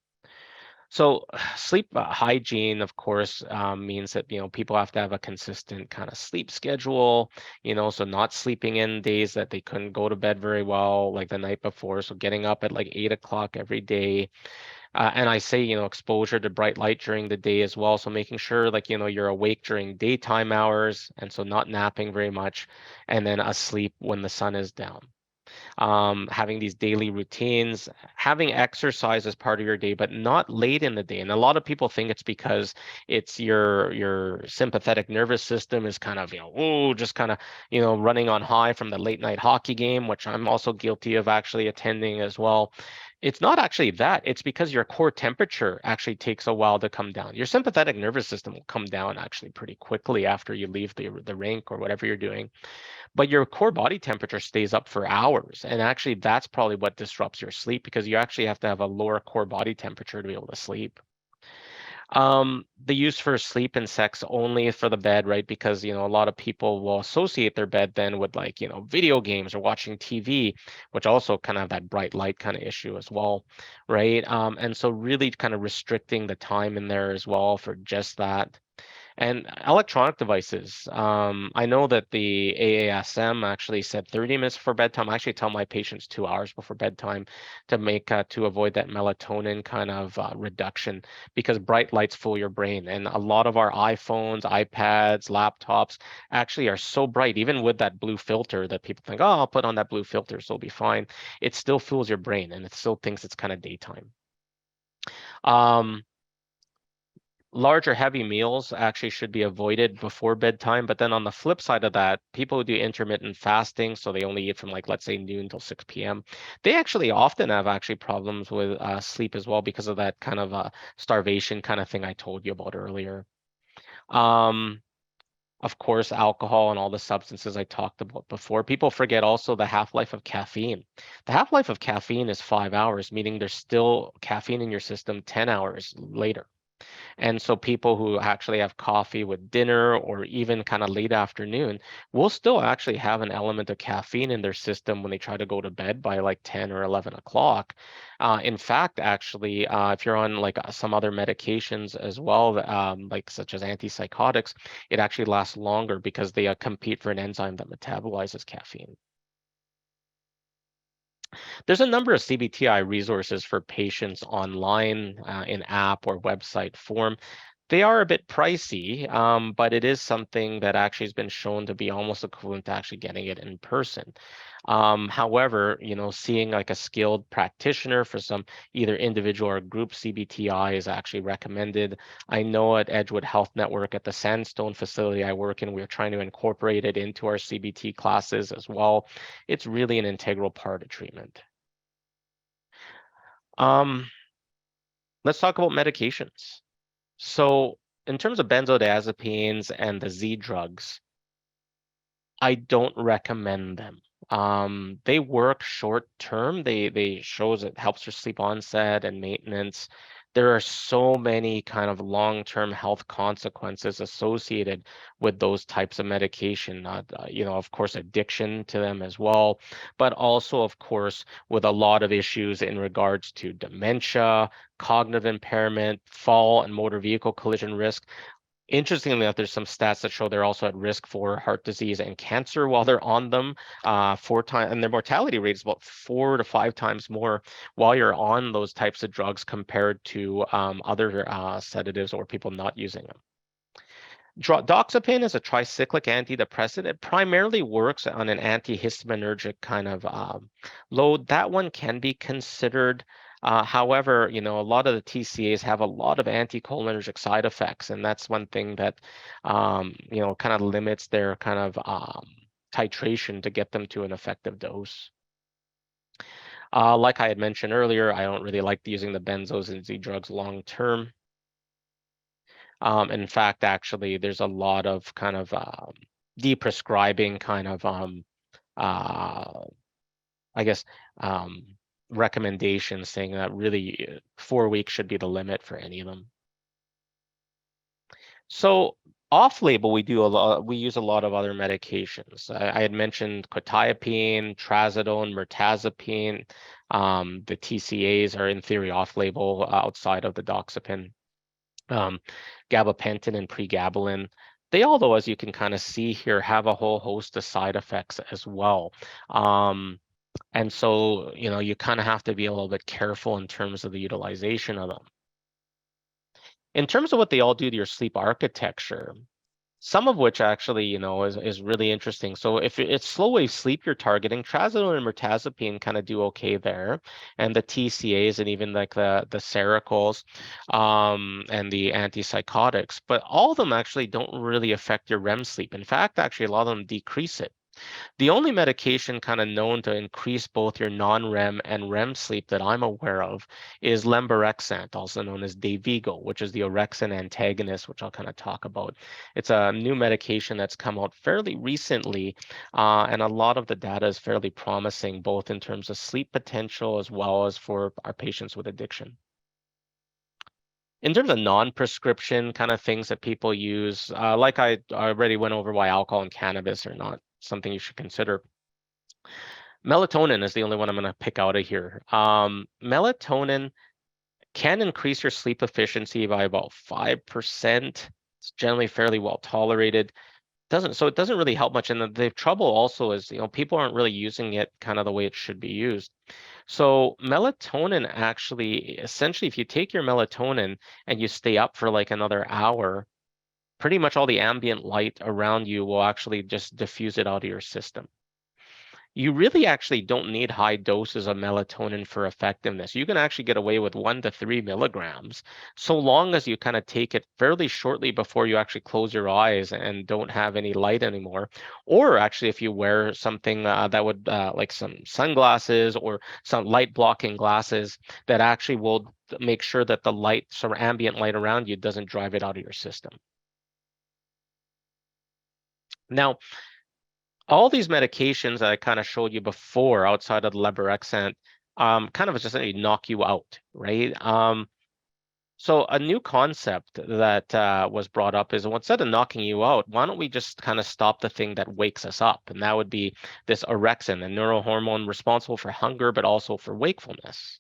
B: So sleep hygiene, of course, means that people have to have a consistent kind of sleep schedule. So not sleeping in days that they couldn't go to bed very well, like the night before. So getting up at like 8 o'clock every day. And I say, exposure to bright light during the day as well. So making sure like, you're awake during daytime hours, and so not napping very much, and then asleep when the sun is down. Having these daily routines, having exercise as part of your day, but not late in the day. And a lot of people think it's because it's your sympathetic nervous system is kind of, just kind of, running on high from the late night hockey game, which I'm also guilty of actually attending as well. It's not actually that. It's because your core temperature actually takes a while to come down. Your sympathetic nervous system will come down actually pretty quickly after you leave the rink or whatever you're doing, but your core body temperature stays up for hours. And actually, that's probably what disrupts your sleep, because you actually have to have a lower core body temperature to be able to sleep. The use for sleep and sex only for the bed, right? Because, a lot of people will associate their bed then with like, video games or watching TV, which also kind of have that bright light kind of issue as well, right? And so really kind of restricting the time in there as well for just that. And electronic devices. I know that the AASM actually said 30 minutes before bedtime. I actually tell my patients 2 hours before bedtime to avoid that melatonin kind of reduction, because bright lights fool your brain. And a lot of our iPhones, iPads, laptops actually are so bright, even with that blue filter that people think, oh, I'll put on that blue filter, so it'll be fine. It still fools your brain, and it still thinks it's kind of daytime. Um, Larger heavy meals actually should be avoided before bedtime. But then on the flip side of that, people who do intermittent fasting, so they only eat from like, let's say, noon till 6 p.m., they actually often have actually problems with sleep as well, because of that kind of starvation kind of thing I told you about earlier. Of course, alcohol and all the substances I talked about before. People forget also the half-life of caffeine. The half-life of caffeine is 5 hours, meaning there's still caffeine in your system 10 hours later. And so people who actually have coffee with dinner or even kind of late afternoon will still actually have an element of caffeine in their system when they try to go to bed by like 10 or 11 o'clock. In fact, actually, if you're on like some other medications as well, like such as antipsychotics, it actually lasts longer because they compete for an enzyme that metabolizes caffeine. There's a number of CBTI resources for patients online in app or website form. They are a bit pricey, but it is something that actually has been shown to be almost equivalent to actually getting it in person. However, seeing like a skilled practitioner for some either individual or group CBTI is actually recommended. I know at Edgewood Health Network at the Sandstone facility I work in, we're trying to incorporate it into our CBT classes as well. It's really an integral part of treatment. Um, let's talk about medications. So in terms of benzodiazepines and the Z drugs, I don't recommend them. They work short term. They shows it helps with sleep onset and maintenance. There are so many kind of long-term health consequences associated with those types of medication. Of course, addiction to them as well, but also, of course, with a lot of issues in regards to dementia, cognitive impairment, fall and motor vehicle collision risk. Interestingly enough, there's some stats that show they're also at risk for heart disease and cancer while they're on them, 4 times, and their mortality rate is about 4 to 5 times more while you're on those types of drugs compared to other sedatives or people not using them. Doxepin is a tricyclic antidepressant. It primarily works on an antihistaminergic kind of load. That one can be considered. However, a lot of the TCAs have a lot of anticholinergic side effects, and that's one thing that, kind of limits their kind of titration to get them to an effective dose. Like I had mentioned earlier, I don't really like using the benzos and Z drugs long term. In fact, actually, there's a lot of kind of deprescribing kind of uh, I guess recommendations saying that really 4 weeks should be the limit for any of them. So off-label, we use a lot of other medications. I had mentioned quetiapine, trazodone, mirtazapine. The TCAs are in theory off-label outside of the doxepin. Gabapentin and pregabalin. They all, though, as you can kind of see here, have a whole host of side effects as well. And so, you kind of have to be a little bit careful in terms of the utilization of them. In terms of what they all do to your sleep architecture, some of which actually, is really interesting. So if it's slow wave sleep you're targeting, trazodone and mirtazapine kind of do okay there, and the TCAs and even like the Sericals, and the antipsychotics, but all of them actually don't really affect your REM sleep. In fact, actually, a lot of them decrease it. The only medication kind of known to increase both your non-REM and REM sleep that I'm aware of is Lemborexant, also known as Dayvigo, which is the orexin antagonist, which I'll kind of talk about. It's a new medication that's come out fairly recently, and a lot of the data is fairly promising, both in terms of sleep potential as well as for our patients with addiction. In terms of non-prescription kind of things that people use, like I already went over why alcohol and cannabis are not something you should consider. Melatonin is the only one I'm going to pick out of here. Melatonin can increase your sleep efficiency by about 5%. It's generally fairly well tolerated. It doesn't really help much. And the trouble also is, people aren't really using it kind of the way it should be used. So melatonin actually, essentially, if you take your melatonin and you stay up for like another hour, pretty much all the ambient light around you will actually just diffuse it out of your system. You really actually don't need high doses of melatonin for effectiveness. You can actually get away with 1 to 3 milligrams, so long as you kind of take it fairly shortly before you actually close your eyes and don't have any light anymore. Or actually, if you wear something that would, like some sunglasses or some light blocking glasses that actually will make sure that the light, some ambient light around you, doesn't drive it out of your system. Now, all these medications that I kind of showed you before outside of the Lemborexant, kind of just knock you out, right? So a new concept that was brought up is, well, instead of knocking you out, why don't we just kind of stop the thing that wakes us up? And that would be this orexin, a neurohormone responsible for hunger, but also for wakefulness.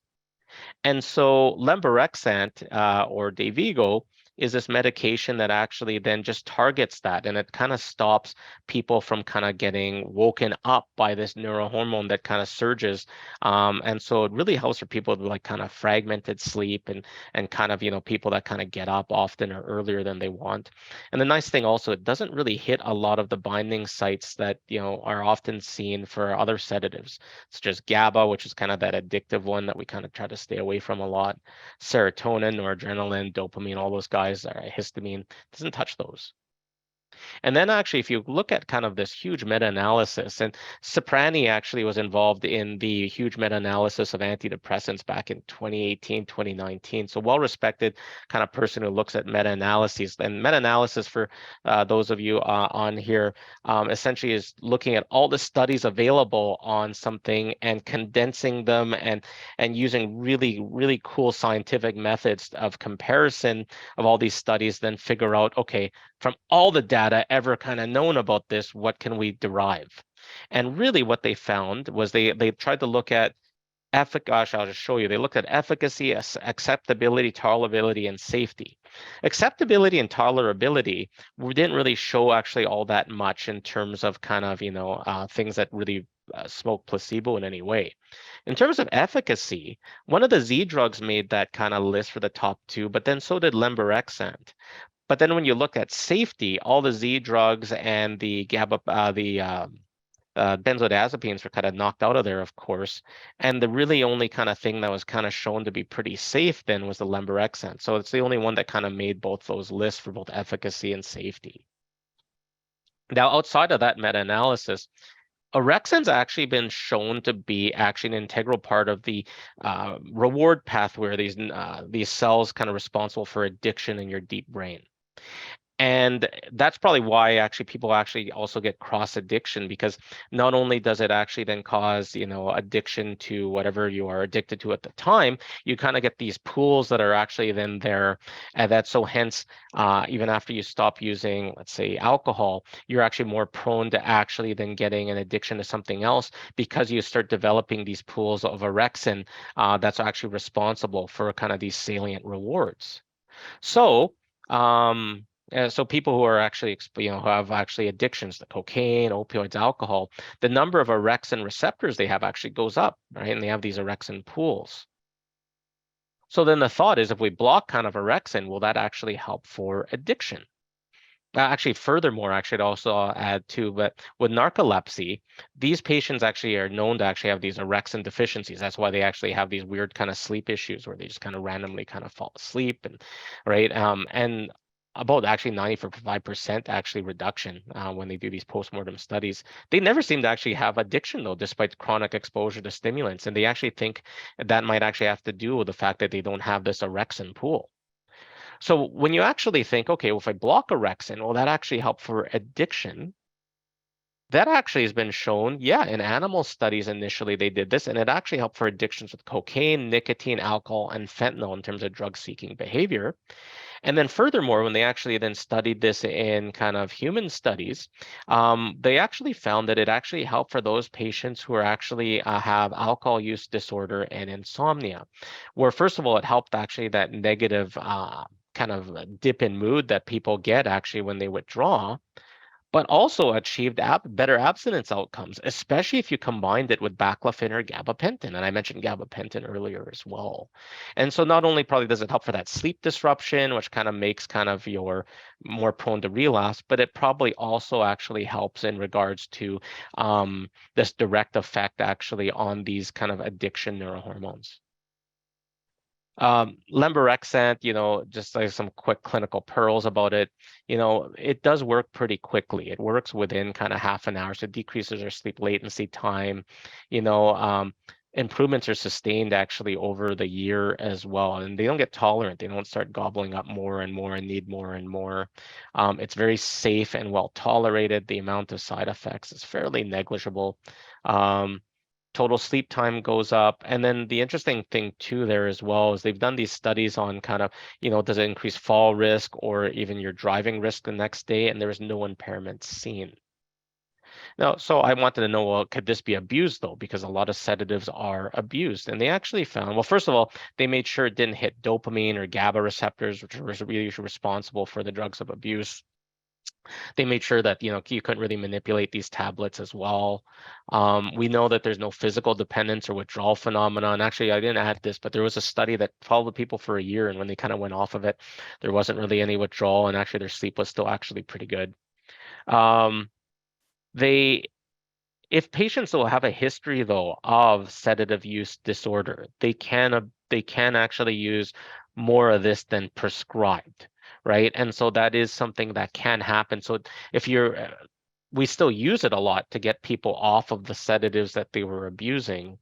B: And so Lemborexant, or Dayvigo, is this medication that actually then just targets that, and it kind of stops people from kind of getting woken up by this neurohormone that kind of surges. And so it really helps for people with like kind of fragmented sleep and kind of, people that kind of get up often or earlier than they want. And the nice thing also, it doesn't really hit a lot of the binding sites that, are often seen for other sedatives, such as GABA, which is kind of that addictive one that we kind of try to stay away from a lot. Serotonin, noradrenaline, dopamine, all those guys, histamine, doesn't touch those. And then actually, if you look at kind of this huge meta-analysis, and Soprani actually was involved in the huge meta-analysis of antidepressants back in 2018, 2019. So well-respected kind of person who looks at meta-analyses. And meta-analysis, for those of you on here, essentially is looking at all the studies available on something and condensing them and using really, really cool scientific methods of comparison of all these studies, then figure out, okay, from all the data ever kind of known about this, what can we derive? And really what they found was they tried to look at gosh, I'll just show you. They looked at efficacy, acceptability, tolerability, and safety. Acceptability and tolerability, we didn't really show actually all that much in terms of kind of, things that really smoke placebo in any way. In terms of efficacy, one of the Z drugs made that kind of list for the top 2, but then so did Lemborexant. But then when you look at safety, all the Z drugs and the benzodiazepines were kind of knocked out of there, of course. And the really only kind of thing that was kind of shown to be pretty safe then was the Lemborexant. So it's the only one that kind of made both those lists for both efficacy and safety. Now, outside of that meta-analysis, orexin's actually been shown to be actually an integral part of the reward pathway, these cells kind of responsible for addiction in your deep brain. And that's probably why actually people actually also get cross addiction, because not only does it actually then cause, addiction to whatever you are addicted to at the time, you kind of get these pools that are actually then there. And that's so hence, even after you stop using, let's say, alcohol, you're actually more prone to actually then getting an addiction to something else, because you start developing these pools of orexin that's actually responsible for kind of these salient rewards. So, so people who are actually, who have actually addictions to cocaine, opioids, alcohol, the number of orexin receptors they have actually goes up, right? And they have these orexin pools. So then the thought is, if we block kind of orexin, will that actually help for addiction? Actually, furthermore, actually, I'd also add too, but with narcolepsy, these patients actually are known to actually have these orexin deficiencies. That's why they actually have these weird kind of sleep issues where they just kind of randomly kind of fall asleep, and right, and about actually 95% actually reduction when they do these postmortem studies. They never seem to actually have addiction though, despite chronic exposure to stimulants, and they actually think that might actually have to do with the fact that they don't have this orexin pool. So when you actually think, okay, well, if I block orexin, will that actually help for addiction? That actually has been shown, yeah, in animal studies initially they did this, and it actually helped for addictions with cocaine, nicotine, alcohol, and fentanyl in terms of drug-seeking behavior. And then furthermore, when they actually then studied this in kind of human studies, they actually found that it actually helped for those patients who are actually have alcohol use disorder and insomnia, where first of all, it helped actually that negative kind of dip in mood that people get actually when they withdraw, but also achieved better abstinence outcomes, especially if you combined it with baclofen or gabapentin. And I mentioned gabapentin earlier as well. And so not only probably does it help for that sleep disruption, which kind of makes kind of your more prone to relapse, but it probably also actually helps in regards to this direct effect actually on these kind of addiction neurohormones. Lemborexant, just like some quick clinical pearls about it, it does work pretty quickly. It works within kind of half an hour, so it decreases our sleep latency time. You know, um, Improvements are sustained actually over the year as well, and they don't get tolerant. They don't start gobbling up more and more and need more and more. It's very safe and well tolerated. The amount of side effects is fairly negligible. Um, Total sleep time goes up. And then the interesting thing too there as well is they've done these studies on kind of, does it increase fall risk or even your driving risk the next day? And there was no impairment seen. Now, so I wanted to know, well, could this be abused though? Because a lot of sedatives are abused. And they actually found, well, first of all, they made sure it didn't hit dopamine or GABA receptors, which are really responsible for the drugs of abuse. They made sure that you couldn't really manipulate these tablets as well. We know that there's no physical dependence or withdrawal phenomenon. Actually, I didn't add this, but there was a study that followed people for a year, and when they kind of went off of it, there wasn't really any withdrawal, and actually their sleep was still actually pretty good. Um, they If patients will have a history though of sedative use disorder, they can actually use more of this than prescribed, right? And so that is something that can happen. So if we still use it a lot to get people off of the sedatives that they were abusing.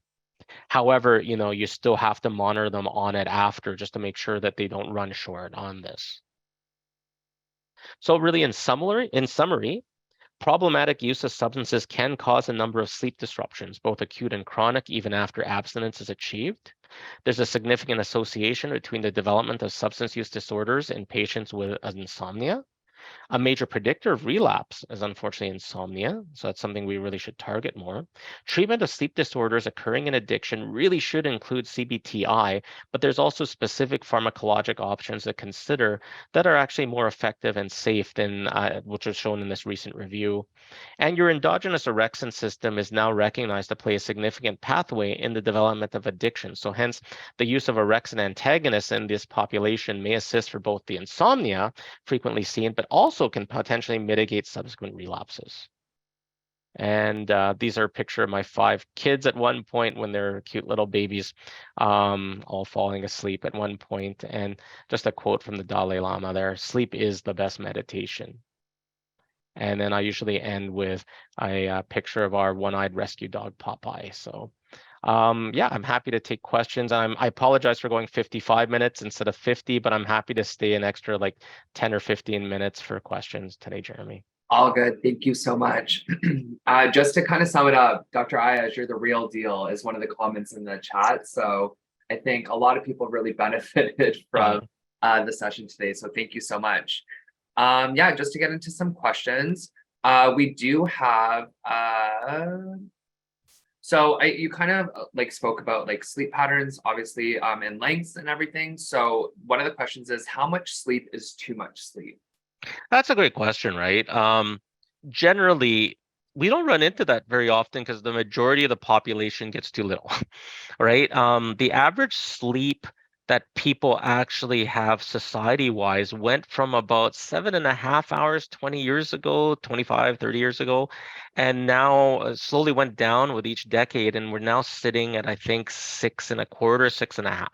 B: However, you still have to monitor them on it after just to make sure that they don't run short on this. So really in summary, problematic use of substances can cause a number of sleep disruptions, both acute and chronic, even after abstinence is achieved. There's a significant association between the development of substance use disorders in patients with insomnia. A major predictor of relapse is unfortunately insomnia, so that's something we really should target more. Treatment of sleep disorders occurring in addiction really should include CBTI, but there's also specific pharmacologic options to consider that are actually more effective and safe than which was shown in this recent review. And your endogenous orexin system is now recognized to play a significant pathway in the development of addiction. So hence, the use of orexin antagonists in this population may assist for both the insomnia frequently seen, but also can potentially mitigate subsequent relapses. And these are a picture of my 5 kids at one point when they're cute little babies, all falling asleep at one point. And just a quote from the Dalai Lama there: "Sleep is the best meditation." And then I usually end with a picture of our one-eyed rescue dog, Popeye. So Yeah, I'm happy to take questions. I apologize for going 55 minutes instead of 50, but I'm happy to stay an extra like 10 or 15 minutes for questions today, Jeremy.
A: All good. Thank you so much. Just to kind of sum it up, Dr. Ayaz, you're the real deal is one of the comments in the chat. So I think a lot of people really benefited from the session today. So thank you so much. Yeah, just to get into some questions, we do have, you kind of like spoke about like sleep patterns, obviously, and lengths and everything. So one of the questions is, how much sleep is too much sleep?
B: That's a great question, right? Generally, we don't run into that very often because the majority of the population gets too little, right? The average sleep that people actually have society-wise went from about 7.5 hours 20 years ago, 25, 30 years ago, and now slowly went down with each decade, and we're now sitting at, I think, 6.25, 6.5.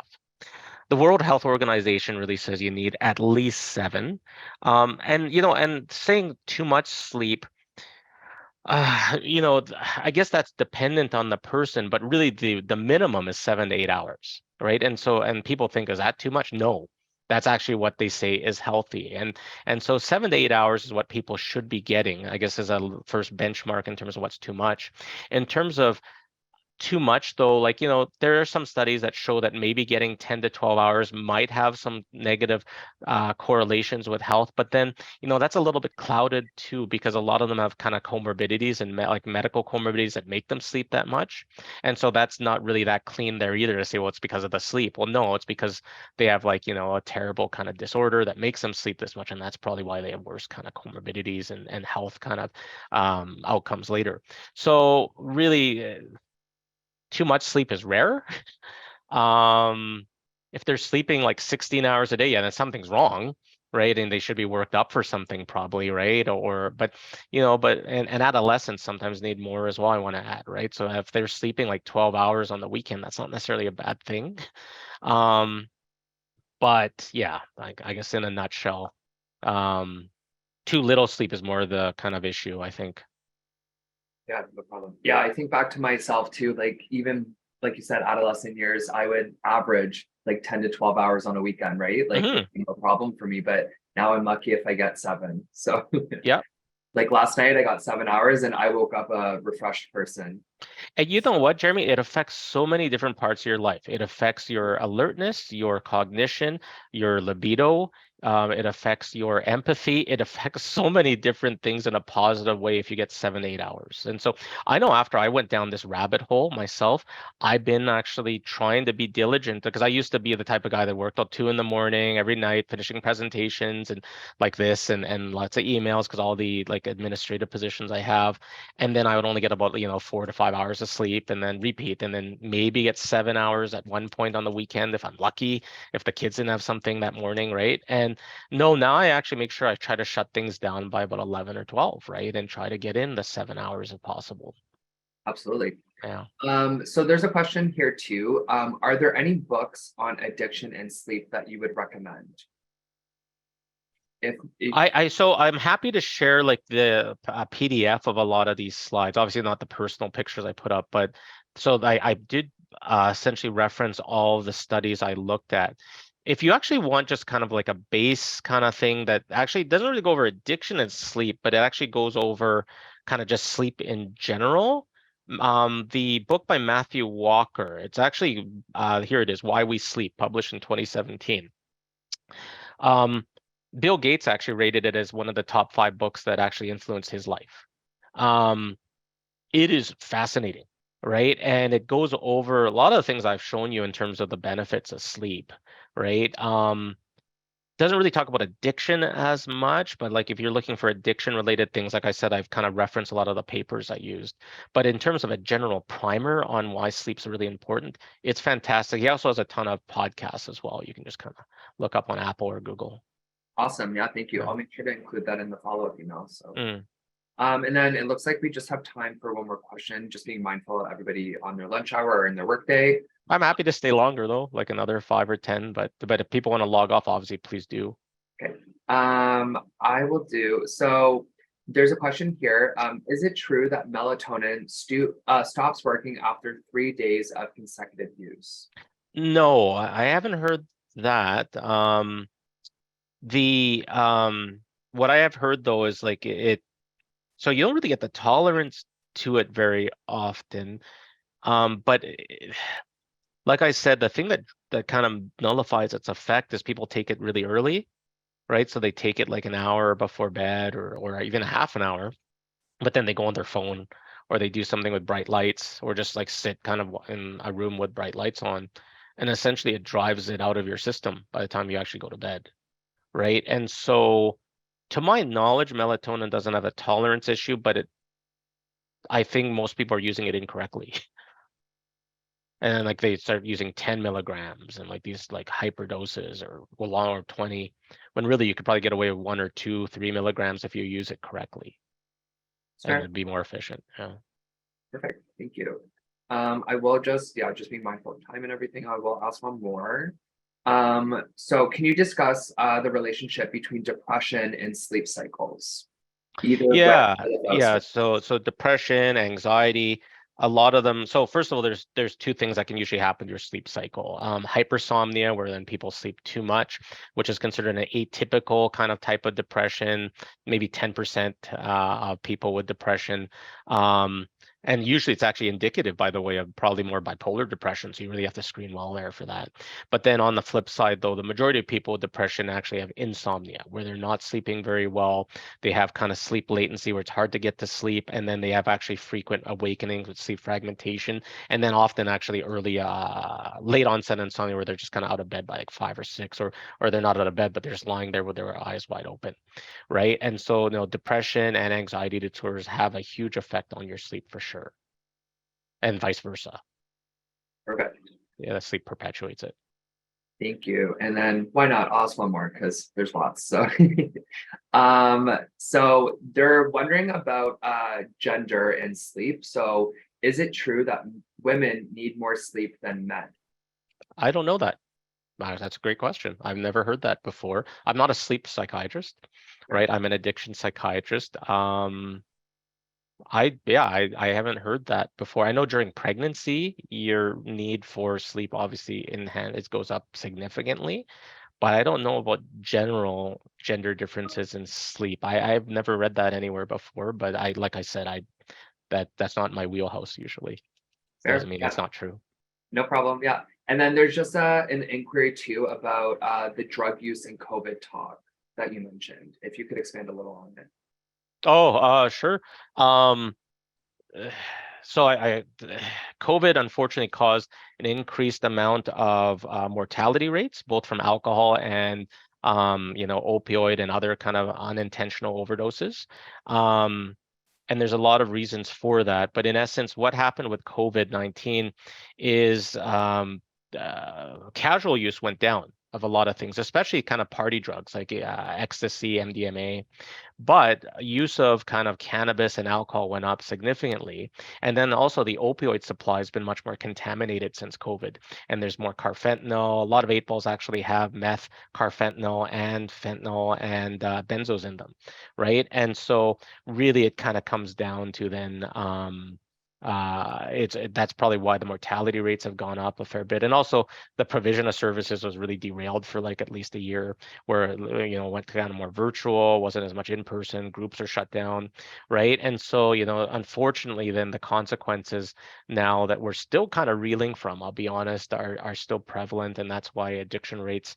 B: The World Health Organization really says you need at least 7. And saying too much sleep, I guess that's dependent on the person, but really the minimum is 7 to 8 hours, right? And people think, is that too much? No, that's actually what they say is healthy. And so 7 to 8 hours is what people should be getting, I guess, as a first benchmark in terms of what's too much. In terms of too much though, like, there are some studies that show that maybe getting 10 to 12 hours might have some negative correlations with health, but then that's a little bit clouded too, because a lot of them have kind of comorbidities and like medical comorbidities that make them sleep that much, and so that's not really that clean there either to say, well, it's because of the sleep. Well, no, it's because they have like a terrible kind of disorder that makes them sleep this much, and that's probably why they have worse kind of comorbidities and health kind of outcomes later. So really, too much sleep is rare. Um, if they're sleeping like 16 hours a day, yeah, then something's wrong, right? And they should be worked up for something probably, right? And adolescents sometimes need more as well, I want to add, right? So if they're sleeping like 12 hours on the weekend, that's not necessarily a bad thing. Um, but yeah, like I guess in a nutshell, um, too little sleep is more the kind of issue, I think.
A: Yeah, no problem. Yeah, I think back to myself too, like even like you said, adolescent years, I would average like 10 to 12 hours on a weekend, right? Like
B: Hmm.
A: no problem for me, but now I'm lucky if I get 7. So
B: Yeah.
A: like last night I got 7 hours and I woke up a refreshed person.
B: And you know what, Jeremy? It affects so many different parts of your life. It affects your alertness, your cognition, your libido. It affects your empathy. It affects so many different things in a positive way if you get 7, 8 hours. And so I know after I went down this rabbit hole myself, I've been actually trying to be diligent, because I used to be the type of guy that worked till 2 in the morning every night, finishing presentations and like this and lots of emails because all the like administrative positions I have. And then I would only get about 4 to 5 hours of sleep, and then repeat, and then maybe get 7 hours at one point on the weekend if I'm lucky, if the kids didn't have something that morning, right? And no, now I actually make sure I try to shut things down by about 11 or 12, right, and try to get in the 7 hours if possible.
A: Absolutely.
B: Yeah.
A: So there's a question here too. Are there any books on addiction and sleep that you would recommend? If
B: So I'm happy to share like the PDF of a lot of these slides. Obviously not the personal pictures I put up, but so I did essentially reference all the studies I looked at. If you actually want just kind of like a base kind of thing that actually doesn't really go over addiction and sleep, but it actually goes over kind of just sleep in general. The book by Matthew Walker, it's actually here it is, Why We Sleep, published in 2017. Um, Bill Gates actually rated it as one of the top 5 books that actually influenced his life. Um, it is fascinating, right? And it goes over a lot of the things I've shown you in terms of the benefits of sleep, right? Doesn't really talk about addiction as much, but like if you're looking for addiction related things, like I said, I've kind of referenced a lot of the papers I used. But in terms of a general primer on why sleep's really important, it's fantastic. He also has a ton of podcasts as well. You can just kind of look up on Apple or Google.
A: Awesome. Yeah, thank you.
B: Yeah.
A: I'll make sure to include that in the follow-up email. So,
B: Mm.
A: and then it looks like we just have time for one more question, just being mindful of everybody on their lunch hour or in their workday.
B: I'm happy to stay longer though, like another 5 or 10, but if people want to log off, obviously please do.
A: Okay. I will do. So There's a question here. Is it true that melatonin stops working after 3 days of consecutive use?
B: No, I haven't heard that. The what I have heard though is like so you don't really get the tolerance to it very often. But like I said, the thing that kind of nullifies its effect is people take it really early, right? So they take it like an hour before bed or even a half an hour, but then they go on their phone or they do something with bright lights or just like sit kind of in a room with bright lights on. And essentially it drives it out of your system by the time you actually go to bed, right? And so to my knowledge, melatonin doesn't have a tolerance issue, but I think most people are using it incorrectly. And like they start using 10 milligrams and like these like hyper doses or long or 20, when really you could probably get away with 1 or 2, 3 milligrams if you use it correctly and
A: Sure.
B: it'd be more efficient. Yeah.
A: Perfect. Thank you. I will just be mindful of time and everything. I will ask one more. So can you discuss the relationship between depression and sleep cycles? Either with
B: Yeah,
A: or without
B: yeah.
A: sleep.
B: So depression, anxiety, a lot of them. So first of all, there's two things that can usually happen to your sleep cycle. Hypersomnia, where then people sleep too much, which is considered an atypical kind of type of depression. Maybe 10% of people with depression. Um, and usually it's actually indicative, by the way, of probably more bipolar depression. So you really have to screen well there for that. But then on the flip side, though, the majority of people with depression actually have insomnia, where they're not sleeping very well. They have kind of sleep latency where it's hard to get to sleep, and then they have actually frequent awakenings with sleep fragmentation, and then often actually early late onset insomnia where they're just kind of out of bed by like 5 or 6, or they're not out of bed but they're just lying there with their eyes wide open, right? And so depression and anxiety disorders have a huge effect on your sleep for sure, and vice versa.
A: Perfect.
B: Yeah, the sleep perpetuates it.
A: Thank you. And then why not? I'll ask one more because there's lots. So so they're wondering about gender and sleep. So is it true that women need more sleep than men?
B: I don't know that. That's a great question. I've never heard that before. I'm not a sleep psychiatrist,
A: Sure.
B: right? I'm an addiction psychiatrist. I haven't heard that before. I know during pregnancy, your need for sleep obviously it goes up significantly, but I don't know about general gender differences in sleep. I've never read that anywhere before, but like I said, that's not my wheelhouse usually. Doesn't
A: Fair.
B: mean it's
A: Yeah,
B: not true.
A: no problem. Yeah. And then there's just an inquiry too about the drug use and COVID talk that you mentioned. If you could expand a little on it.
B: Oh, sure. Um, so COVID unfortunately caused an increased amount of mortality rates, both from alcohol and opioid and other kind of unintentional overdoses. And there's a lot of reasons for that. But in essence, what happened with COVID-19 is casual use went down of a lot of things, especially kind of party drugs like ecstasy, MDMA, but use of kind of cannabis and alcohol went up significantly. And then also the opioid supply has been much more contaminated since COVID. And there's more carfentanil. A lot of 8 balls actually have meth, carfentanil, and fentanyl and benzos in them, right? And so really it kind of comes down to then that's probably why the mortality rates have gone up a fair bit. And also the provision of services was really derailed for like at least a year, where went kind of more virtual, wasn't as much in person, groups are shut down, right? And so unfortunately then the consequences now that we're still kind of reeling from, I'll be honest, are still prevalent, and that's why addiction rates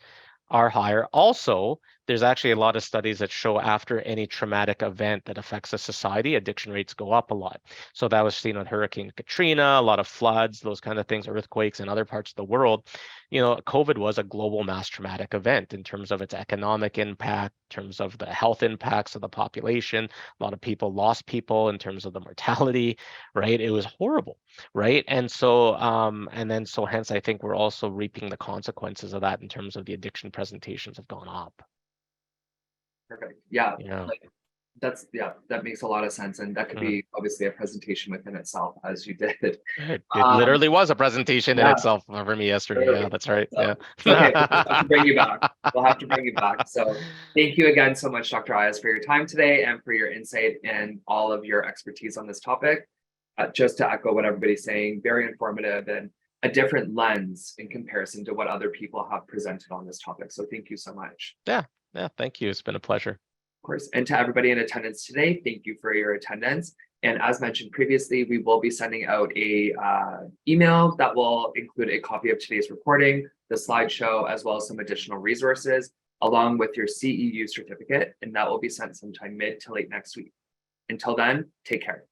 B: are higher. Also, there's actually a lot of studies that show after any traumatic event that affects a society, addiction rates go up a lot. So that was seen with Hurricane Katrina, a lot of floods, those kind of things, earthquakes in other parts of the world. COVID was a global mass traumatic event in terms of its economic impact, in terms of the health impacts of the population. A lot of people lost people in terms of the mortality, right? It was horrible, right? And so, hence, I think we're also reaping the consequences of that in terms of the addiction presentations have gone up.
A: Perfect. Yeah.
B: Yeah.
A: That makes a lot of sense. And that could
B: Mhm.
A: be obviously a presentation within itself, as you did.
B: It
A: Um,
B: literally was a presentation in
A: yeah,
B: itself for me yesterday. Yeah,
A: literally.
B: that's right.
A: So
B: Yeah.
A: it's okay. We'll have to bring you back. We'll have to bring you back. So thank you again so much, Dr. Ayas, for your time today and for your insight and all of your expertise on this topic. Just to echo what everybody's saying, very informative and a different lens in comparison to what other people have presented on this topic. So thank you so much.
B: Yeah. Yeah. Thank you. It's been a pleasure.
A: Of course. And to everybody in attendance today, thank you for your attendance. And as mentioned previously, we will be sending out a email that will include a copy of today's recording, the slideshow, as well as some additional resources, along with your CEU certificate. And that will be sent sometime mid to late next week. Until then, take care.